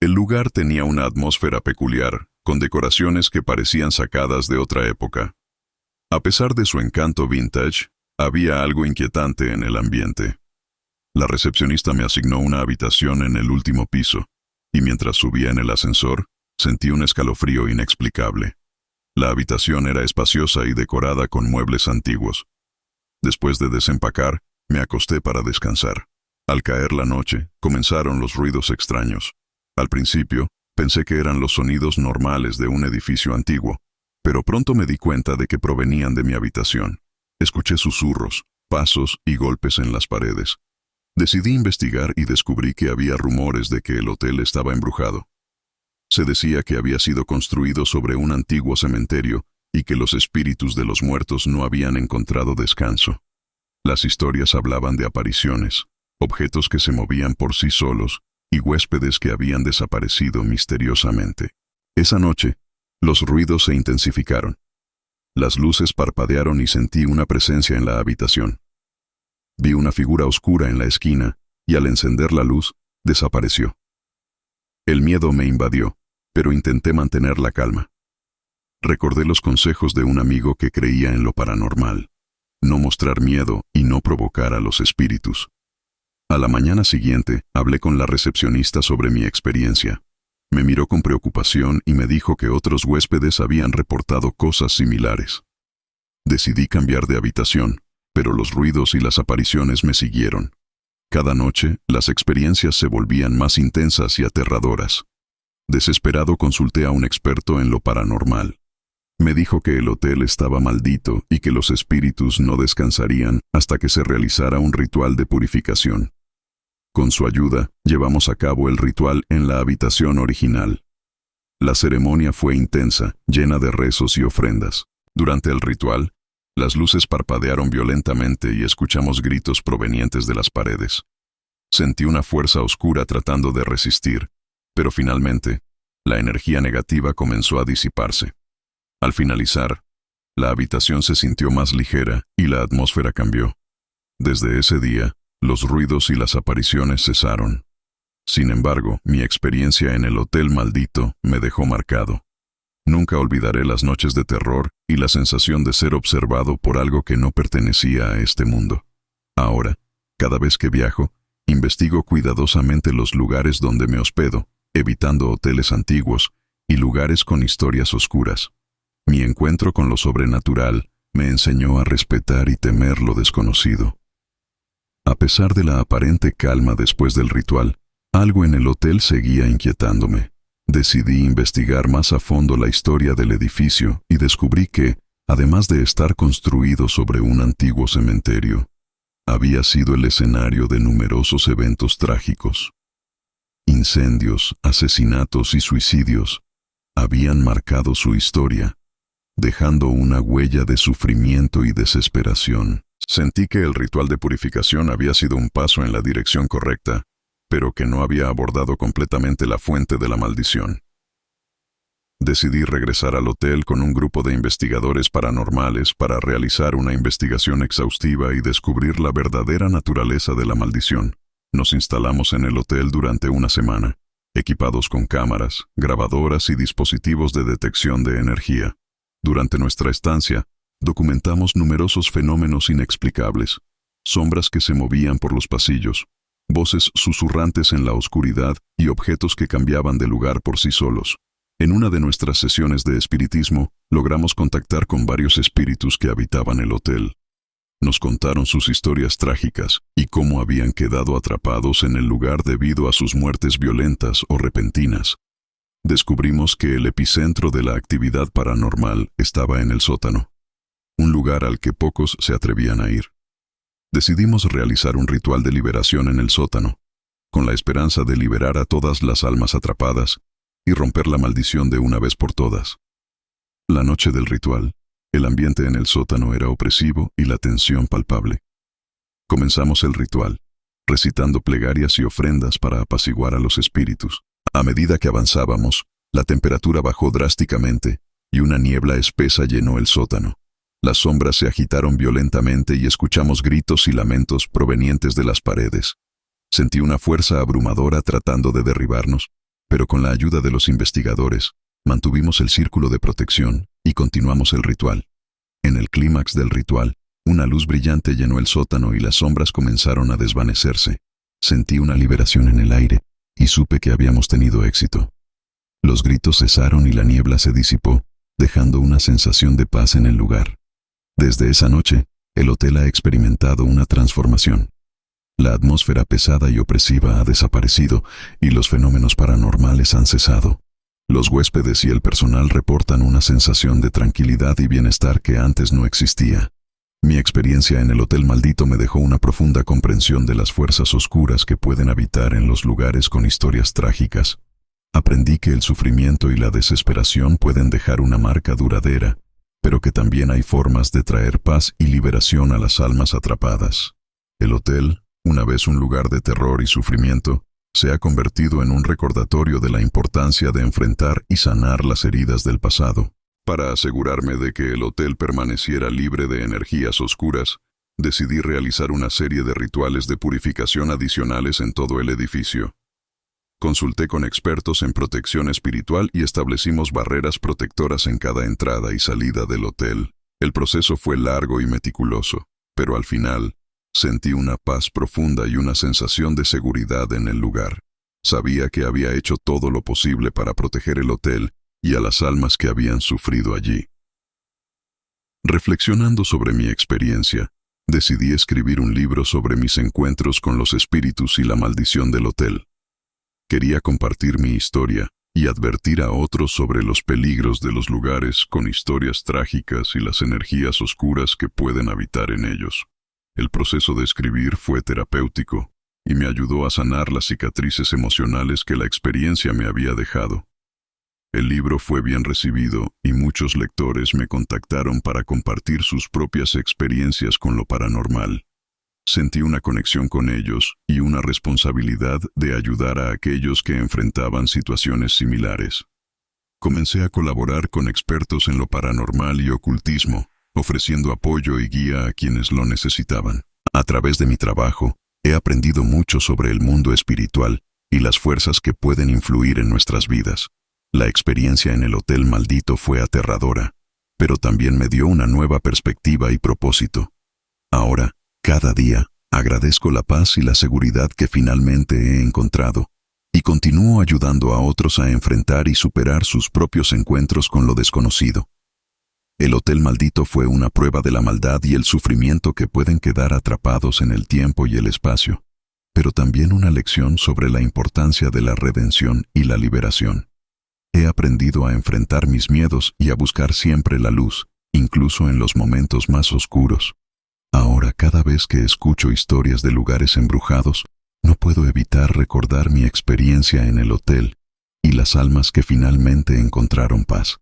El lugar tenía una atmósfera peculiar, con decoraciones que parecían sacadas de otra época. A pesar de su encanto vintage, había algo inquietante en el ambiente. La recepcionista me asignó una habitación en el último piso, y mientras subía en el ascensor, sentí un escalofrío inexplicable. La habitación era espaciosa y decorada con muebles antiguos. Después de desempacar, me acosté para descansar. Al caer la noche, comenzaron los ruidos extraños. Al principio, pensé que eran los sonidos normales de un edificio antiguo, pero pronto me di cuenta de que provenían de mi habitación. Escuché susurros, pasos y golpes en las paredes. Decidí investigar y descubrí que había rumores de que el hotel estaba embrujado. Se decía que había sido construido sobre un antiguo cementerio y que los espíritus de los muertos no habían encontrado descanso. Las historias hablaban de apariciones, objetos que se movían por sí solos y huéspedes que habían desaparecido misteriosamente. Esa noche, los ruidos se intensificaron. Las luces parpadearon y sentí una presencia en la habitación. Vi una figura oscura en la esquina y al encender la luz, desapareció. El miedo me invadió, pero intenté mantener la calma. Recordé los consejos de un amigo que creía en lo paranormal: no mostrar miedo y no provocar a los espíritus. A la mañana siguiente, hablé con la recepcionista sobre mi experiencia. Me miró con preocupación y me dijo que otros huéspedes habían reportado cosas similares. Decidí cambiar de habitación, pero los ruidos y las apariciones me siguieron. Cada noche, las experiencias se volvían más intensas y aterradoras. Desesperado, consulté a un experto en lo paranormal. Me dijo que el hotel estaba maldito y que los espíritus no descansarían hasta que se realizara un ritual de purificación. Con su ayuda, llevamos a cabo el ritual en la habitación original. La ceremonia fue intensa, llena de rezos y ofrendas. Durante el ritual, las luces parpadearon violentamente y escuchamos gritos provenientes de las paredes. Sentí una fuerza oscura tratando de resistir, pero finalmente, la energía negativa comenzó a disiparse. Al finalizar, la habitación se sintió más ligera y la atmósfera cambió. Desde ese día, los ruidos y las apariciones cesaron. Sin embargo, mi experiencia en el hotel maldito me dejó marcado. Nunca olvidaré las noches de terror y la sensación de ser observado por algo que no pertenecía a este mundo. Ahora, cada vez que viajo, investigo cuidadosamente los lugares donde me hospedo, evitando hoteles antiguos y lugares con historias oscuras. Mi encuentro con lo sobrenatural me enseñó a respetar y temer lo desconocido. A pesar de la aparente calma después del ritual, algo en el hotel seguía inquietándome. Decidí investigar más a fondo la historia del edificio y descubrí que, además de estar construido sobre un antiguo cementerio, había sido el escenario de numerosos eventos trágicos. Incendios, asesinatos y suicidios habían marcado su historia, dejando una huella de sufrimiento y desesperación. Sentí que el ritual de purificación había sido un paso en la dirección correcta, pero que no había abordado completamente la fuente de la maldición. Decidí regresar al hotel con un grupo de investigadores paranormales para realizar una investigación exhaustiva y descubrir la verdadera naturaleza de la maldición. Nos instalamos en el hotel durante una semana, equipados con cámaras, grabadoras y dispositivos de detección de energía. Durante nuestra estancia, documentamos numerosos fenómenos inexplicables: sombras que se movían por los pasillos, voces susurrantes en la oscuridad y objetos que cambiaban de lugar por sí solos. En una de nuestras sesiones de espiritismo, logramos contactar con varios espíritus que habitaban el hotel. Nos contaron sus historias trágicas y cómo habían quedado atrapados en el lugar debido a sus muertes violentas o repentinas. Descubrimos que el epicentro de la actividad paranormal estaba en el sótano, un lugar al que pocos se atrevían a ir. Decidimos realizar un ritual de liberación en el sótano, con la esperanza de liberar a todas las almas atrapadas y romper la maldición de una vez por todas. La noche del ritual, el ambiente en el sótano era opresivo y la tensión palpable. Comenzamos el ritual, recitando plegarias y ofrendas para apaciguar a los espíritus. A medida que avanzábamos, la temperatura bajó drásticamente y una niebla espesa llenó el sótano. Las sombras se agitaron violentamente y escuchamos gritos y lamentos provenientes de las paredes. Sentí una fuerza abrumadora tratando de derribarnos, pero con la ayuda de los investigadores, mantuvimos el círculo de protección y continuamos el ritual. En el clímax del ritual, una luz brillante llenó el sótano y las sombras comenzaron a desvanecerse. Sentí una liberación en el aire y supe que habíamos tenido éxito. Los gritos cesaron y la niebla se disipó, dejando una sensación de paz en el lugar. Desde esa noche, el hotel ha experimentado una transformación. La atmósfera pesada y opresiva ha desaparecido y los fenómenos paranormales han cesado. Los huéspedes y el personal reportan una sensación de tranquilidad y bienestar que antes no existía. Mi experiencia en el Hotel Maldito me dejó una profunda comprensión de las fuerzas oscuras que pueden habitar en los lugares con historias trágicas. Aprendí que el sufrimiento y la desesperación pueden dejar una marca duradera, pero que también hay formas de traer paz y liberación a las almas atrapadas. El hotel, una vez un lugar de terror y sufrimiento, se ha convertido en un recordatorio de la importancia de enfrentar y sanar las heridas del pasado. Para asegurarme de que el hotel permaneciera libre de energías oscuras, decidí realizar una serie de rituales de purificación adicionales en todo el edificio. Consulté con expertos en protección espiritual y establecimos barreras protectoras en cada entrada y salida del hotel. El proceso fue largo y meticuloso, pero al final, sentí una paz profunda y una sensación de seguridad en el lugar. Sabía que había hecho todo lo posible para proteger el hotel y a las almas que habían sufrido allí. Reflexionando sobre mi experiencia, decidí escribir un libro sobre mis encuentros con los espíritus y la maldición del hotel. Quería compartir mi historia y advertir a otros sobre los peligros de los lugares con historias trágicas y las energías oscuras que pueden habitar en ellos. El proceso de escribir fue terapéutico y me ayudó a sanar las cicatrices emocionales que la experiencia me había dejado. El libro fue bien recibido y muchos lectores me contactaron para compartir sus propias experiencias con lo paranormal. Sentí una conexión con ellos y una responsabilidad de ayudar a aquellos que enfrentaban situaciones similares. Comencé a colaborar con expertos en lo paranormal y ocultismo, ofreciendo apoyo y guía a quienes lo necesitaban. A través de mi trabajo, he aprendido mucho sobre el mundo espiritual y las fuerzas que pueden influir en nuestras vidas. La experiencia en el Hotel Maldito fue aterradora, pero también me dio una nueva perspectiva y propósito. Ahora, cada día, agradezco la paz y la seguridad que finalmente he encontrado, y continúo ayudando a otros a enfrentar y superar sus propios encuentros con lo desconocido. El Hotel Maldito fue una prueba de la maldad y el sufrimiento que pueden quedar atrapados en el tiempo y el espacio, pero también una lección sobre la importancia de la redención y la liberación. He aprendido a enfrentar mis miedos y a buscar siempre la luz, incluso en los momentos más oscuros. Ahora, cada vez que escucho historias de lugares embrujados, no puedo evitar recordar mi experiencia en el hotel y las almas que finalmente encontraron paz.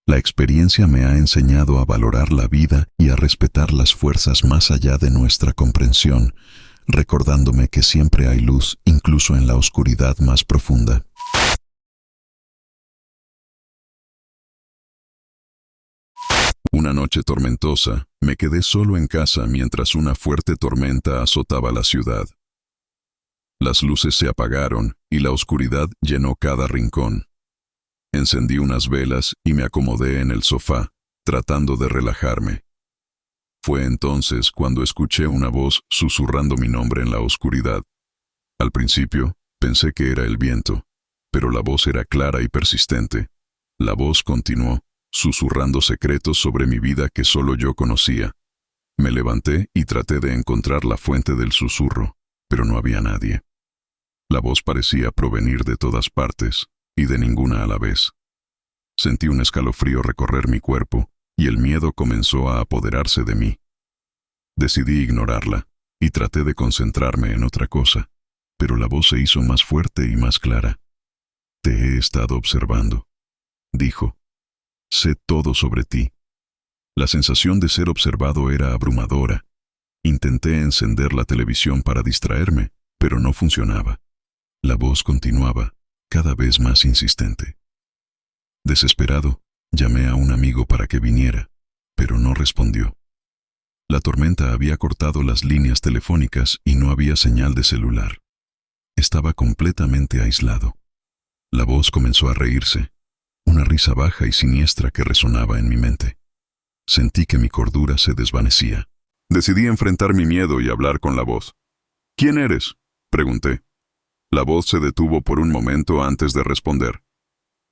La experiencia me ha enseñado a valorar la vida y a respetar las fuerzas más allá de nuestra comprensión, recordándome que siempre hay luz, incluso en la oscuridad más profunda. Una noche tormentosa, me quedé solo en casa mientras una fuerte tormenta azotaba la ciudad. Las luces se apagaron y la oscuridad llenó cada rincón. Encendí unas velas y me acomodé en el sofá, tratando de relajarme. Fue entonces cuando escuché una voz susurrando mi nombre en la oscuridad. Al principio, pensé que era el viento, pero la voz era clara y persistente. La voz continuó, susurrando secretos sobre mi vida que solo yo conocía. Me levanté y traté de encontrar la fuente del susurro, pero no había nadie. La voz parecía provenir de todas partes, y de ninguna a la vez. Sentí un escalofrío recorrer mi cuerpo, y el miedo comenzó a apoderarse de mí. Decidí ignorarla, y traté de concentrarme en otra cosa, pero la voz se hizo más fuerte y más clara. «Te he estado observando», dijo. «Sé todo sobre ti». La sensación de ser observado era abrumadora. Intenté encender la televisión para distraerme, pero no funcionaba. La voz continuaba, cada vez más insistente. Desesperado, llamé a un amigo para que viniera, pero no respondió. La tormenta había cortado las líneas telefónicas y no había señal de celular. Estaba completamente aislado. La voz comenzó a reírse, una risa baja y siniestra que resonaba en mi mente. Sentí que mi cordura se desvanecía. Decidí enfrentar mi miedo y hablar con la voz. «¿Quién eres?», pregunté. La voz se detuvo por un momento antes de responder.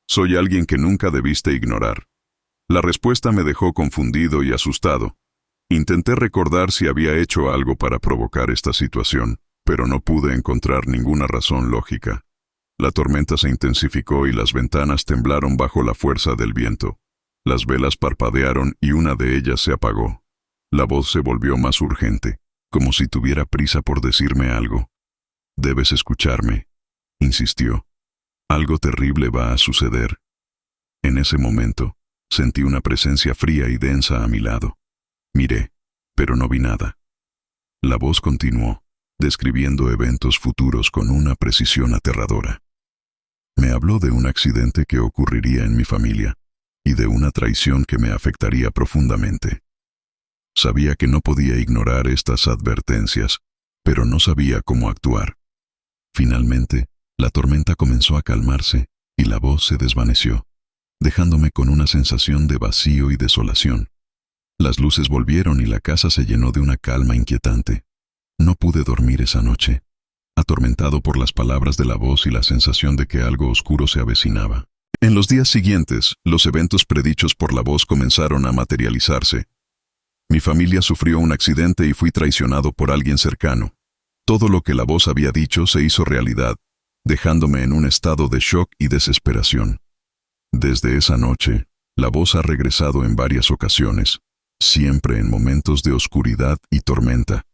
«Soy alguien que nunca debiste ignorar». La respuesta me dejó confundido y asustado. Intenté recordar si había hecho algo para provocar esta situación, pero no pude encontrar ninguna razón lógica. La tormenta se intensificó y las ventanas temblaron bajo la fuerza del viento. Las velas parpadearon y una de ellas se apagó. La voz se volvió más urgente, como si tuviera prisa por decirme algo. «Debes escucharme», insistió. «Algo terrible va a suceder». En ese momento, sentí una presencia fría y densa a mi lado. Miré, pero no vi nada. La voz continuó, describiendo eventos futuros con una precisión aterradora. Me habló de un accidente que ocurriría en mi familia, y de una traición que me afectaría profundamente. Sabía que no podía ignorar estas advertencias, pero no sabía cómo actuar. Finalmente, la tormenta comenzó a calmarse y la voz se desvaneció, dejándome con una sensación de vacío y desolación. Las luces volvieron y la casa se llenó de una calma inquietante. No pude dormir esa noche, atormentado por las palabras de la voz y la sensación de que algo oscuro se avecinaba. En los días siguientes, los eventos predichos por la voz comenzaron a materializarse. Mi familia sufrió un accidente y fui traicionado por alguien cercano. Todo lo que la voz había dicho se hizo realidad, dejándome en un estado de shock y desesperación. Desde esa noche, la voz ha regresado en varias ocasiones, siempre en momentos de oscuridad y tormenta.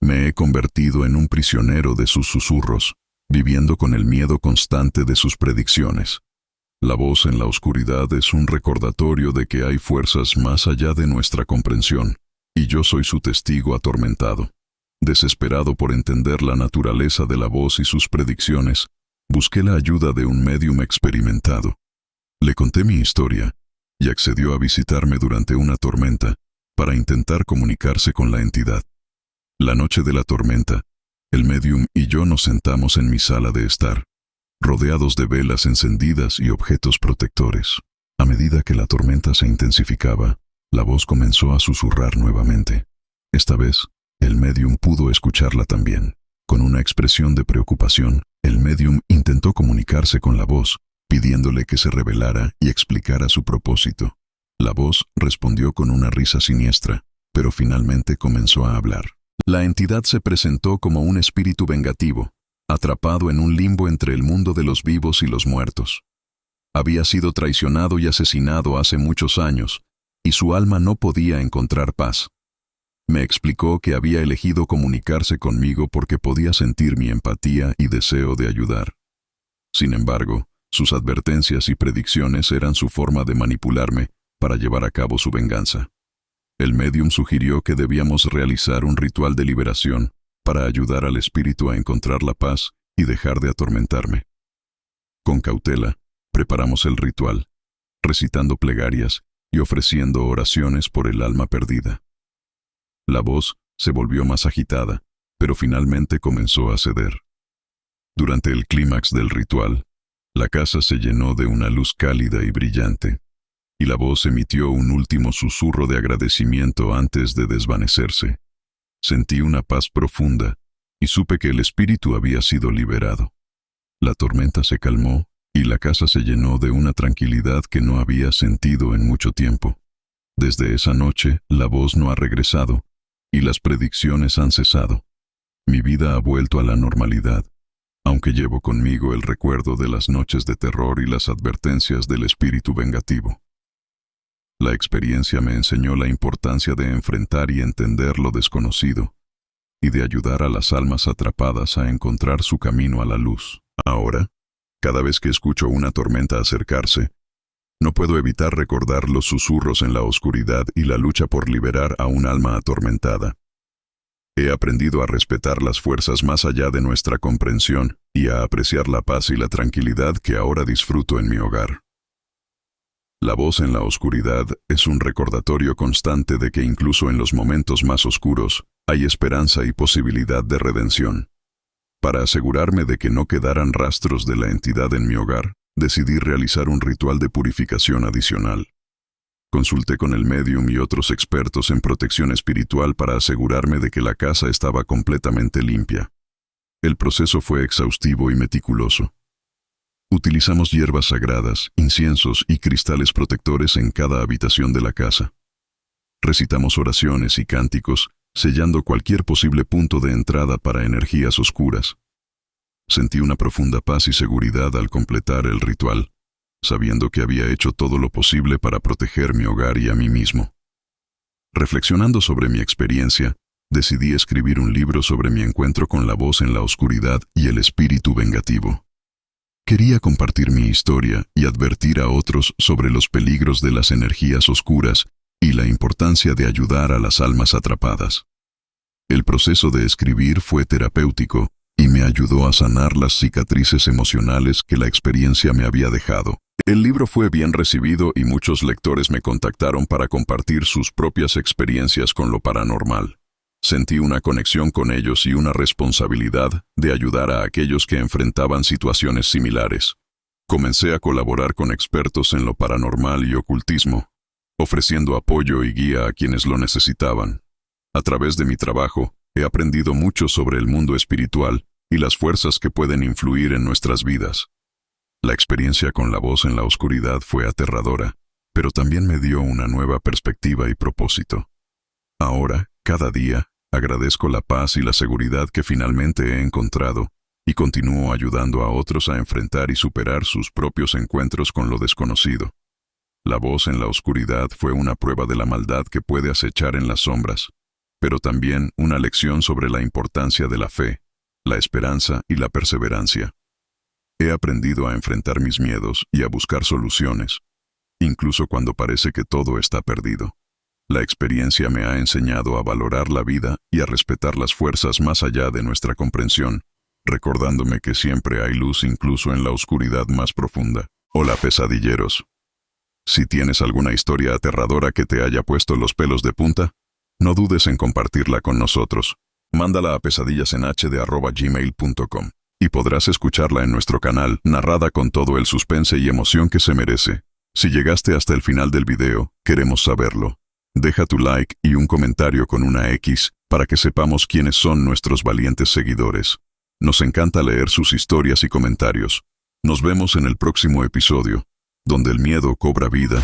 Me he convertido en un prisionero de sus susurros, viviendo con el miedo constante de sus predicciones. La voz en la oscuridad es un recordatorio de que hay fuerzas más allá de nuestra comprensión, y yo soy su testigo atormentado. Desesperado por entender la naturaleza de la voz y sus predicciones, busqué la ayuda de un médium experimentado. Le conté mi historia, y accedió a visitarme durante una tormenta para intentar comunicarse con la entidad. La noche de la tormenta, el médium y yo nos sentamos en mi sala de estar, rodeados de velas encendidas y objetos protectores. A medida que la tormenta se intensificaba, la voz comenzó a susurrar nuevamente. Esta vez, el médium pudo escucharla también. Con una expresión de preocupación, el médium intentó comunicarse con la voz, pidiéndole que se revelara y explicara su propósito. La voz respondió con una risa siniestra, pero finalmente comenzó a hablar. La entidad se presentó como un espíritu vengativo, atrapado en un limbo entre el mundo de los vivos y los muertos. Había sido traicionado y asesinado hace muchos años, y su alma no podía encontrar paz. Me explicó que había elegido comunicarse conmigo porque podía sentir mi empatía y deseo de ayudar. Sin embargo, sus advertencias y predicciones eran su forma de manipularme para llevar a cabo su venganza. El médium sugirió que debíamos realizar un ritual de liberación para ayudar al espíritu a encontrar la paz y dejar de atormentarme. Con cautela, preparamos el ritual, recitando plegarias y ofreciendo oraciones por el alma perdida. La voz se volvió más agitada, pero finalmente comenzó a ceder. Durante el clímax del ritual, la casa se llenó de una luz cálida y brillante, y la voz emitió un último susurro de agradecimiento antes de desvanecerse. Sentí una paz profunda y supe que el espíritu había sido liberado. La tormenta se calmó y la casa se llenó de una tranquilidad que no había sentido en mucho tiempo. Desde esa noche, la voz no ha regresado, y las predicciones han cesado. Mi vida ha vuelto a la normalidad, aunque llevo conmigo el recuerdo de las noches de terror y las advertencias del espíritu vengativo. La experiencia me enseñó la importancia de enfrentar y entender lo desconocido, y de ayudar a las almas atrapadas a encontrar su camino a la luz. Ahora, cada vez que escucho una tormenta acercarse, no puedo evitar recordar los susurros en la oscuridad y la lucha por liberar a un alma atormentada. He aprendido a respetar las fuerzas más allá de nuestra comprensión y a apreciar la paz y la tranquilidad que ahora disfruto en mi hogar. La voz en la oscuridad es un recordatorio constante de que incluso en los momentos más oscuros hay esperanza y posibilidad de redención. Para asegurarme de que no quedaran rastros de la entidad en mi hogar, decidí realizar un ritual de purificación adicional. Consulté con el médium y otros expertos en protección espiritual para asegurarme de que la casa estaba completamente limpia. El proceso fue exhaustivo y meticuloso. Utilizamos hierbas sagradas, inciensos y cristales protectores en cada habitación de la casa. Recitamos oraciones y cánticos, sellando cualquier posible punto de entrada para energías oscuras. Sentí una profunda paz y seguridad al completar el ritual, sabiendo que había hecho todo lo posible para proteger mi hogar y a mí mismo. Reflexionando sobre mi experiencia, decidí escribir un libro sobre mi encuentro con la voz en la oscuridad y el espíritu vengativo. Quería compartir mi historia y advertir a otros sobre los peligros de las energías oscuras y la importancia de ayudar a las almas atrapadas. El proceso de escribir fue terapéutico y me ayudó a sanar las cicatrices emocionales que la experiencia me había dejado. El libro fue bien recibido y muchos lectores me contactaron para compartir sus propias experiencias con lo paranormal. Sentí una conexión con ellos y una responsabilidad de ayudar a aquellos que enfrentaban situaciones similares. Comencé a colaborar con expertos en lo paranormal y ocultismo, ofreciendo apoyo y guía a quienes lo necesitaban. A través de mi trabajo, he aprendido mucho sobre el mundo espiritual y las fuerzas que pueden influir en nuestras vidas. La experiencia con la voz en la oscuridad fue aterradora, pero también me dio una nueva perspectiva y propósito. Ahora, cada día, agradezco la paz y la seguridad que finalmente he encontrado y continúo ayudando a otros a enfrentar y superar sus propios encuentros con lo desconocido. La voz en la oscuridad fue una prueba de la maldad que puede acechar en las sombras, pero también una lección sobre la importancia de la fe, la esperanza y la perseverancia. He aprendido a enfrentar mis miedos y a buscar soluciones, incluso cuando parece que todo está perdido. La experiencia me ha enseñado a valorar la vida y a respetar las fuerzas más allá de nuestra comprensión, recordándome que siempre hay luz incluso en la oscuridad más profunda. Hola pesadilleros. Si tienes alguna historia aterradora que te haya puesto los pelos de punta, no dudes en compartirla con nosotros. Mándala a pesadillasenhd@gmail.com y podrás escucharla en nuestro canal, narrada con todo el suspense y emoción que se merece. Si llegaste hasta el final del video, queremos saberlo. Deja tu like y un comentario con una X para que sepamos quiénes son nuestros valientes seguidores. Nos encanta leer sus historias y comentarios. Nos vemos en el próximo episodio, donde el miedo cobra vida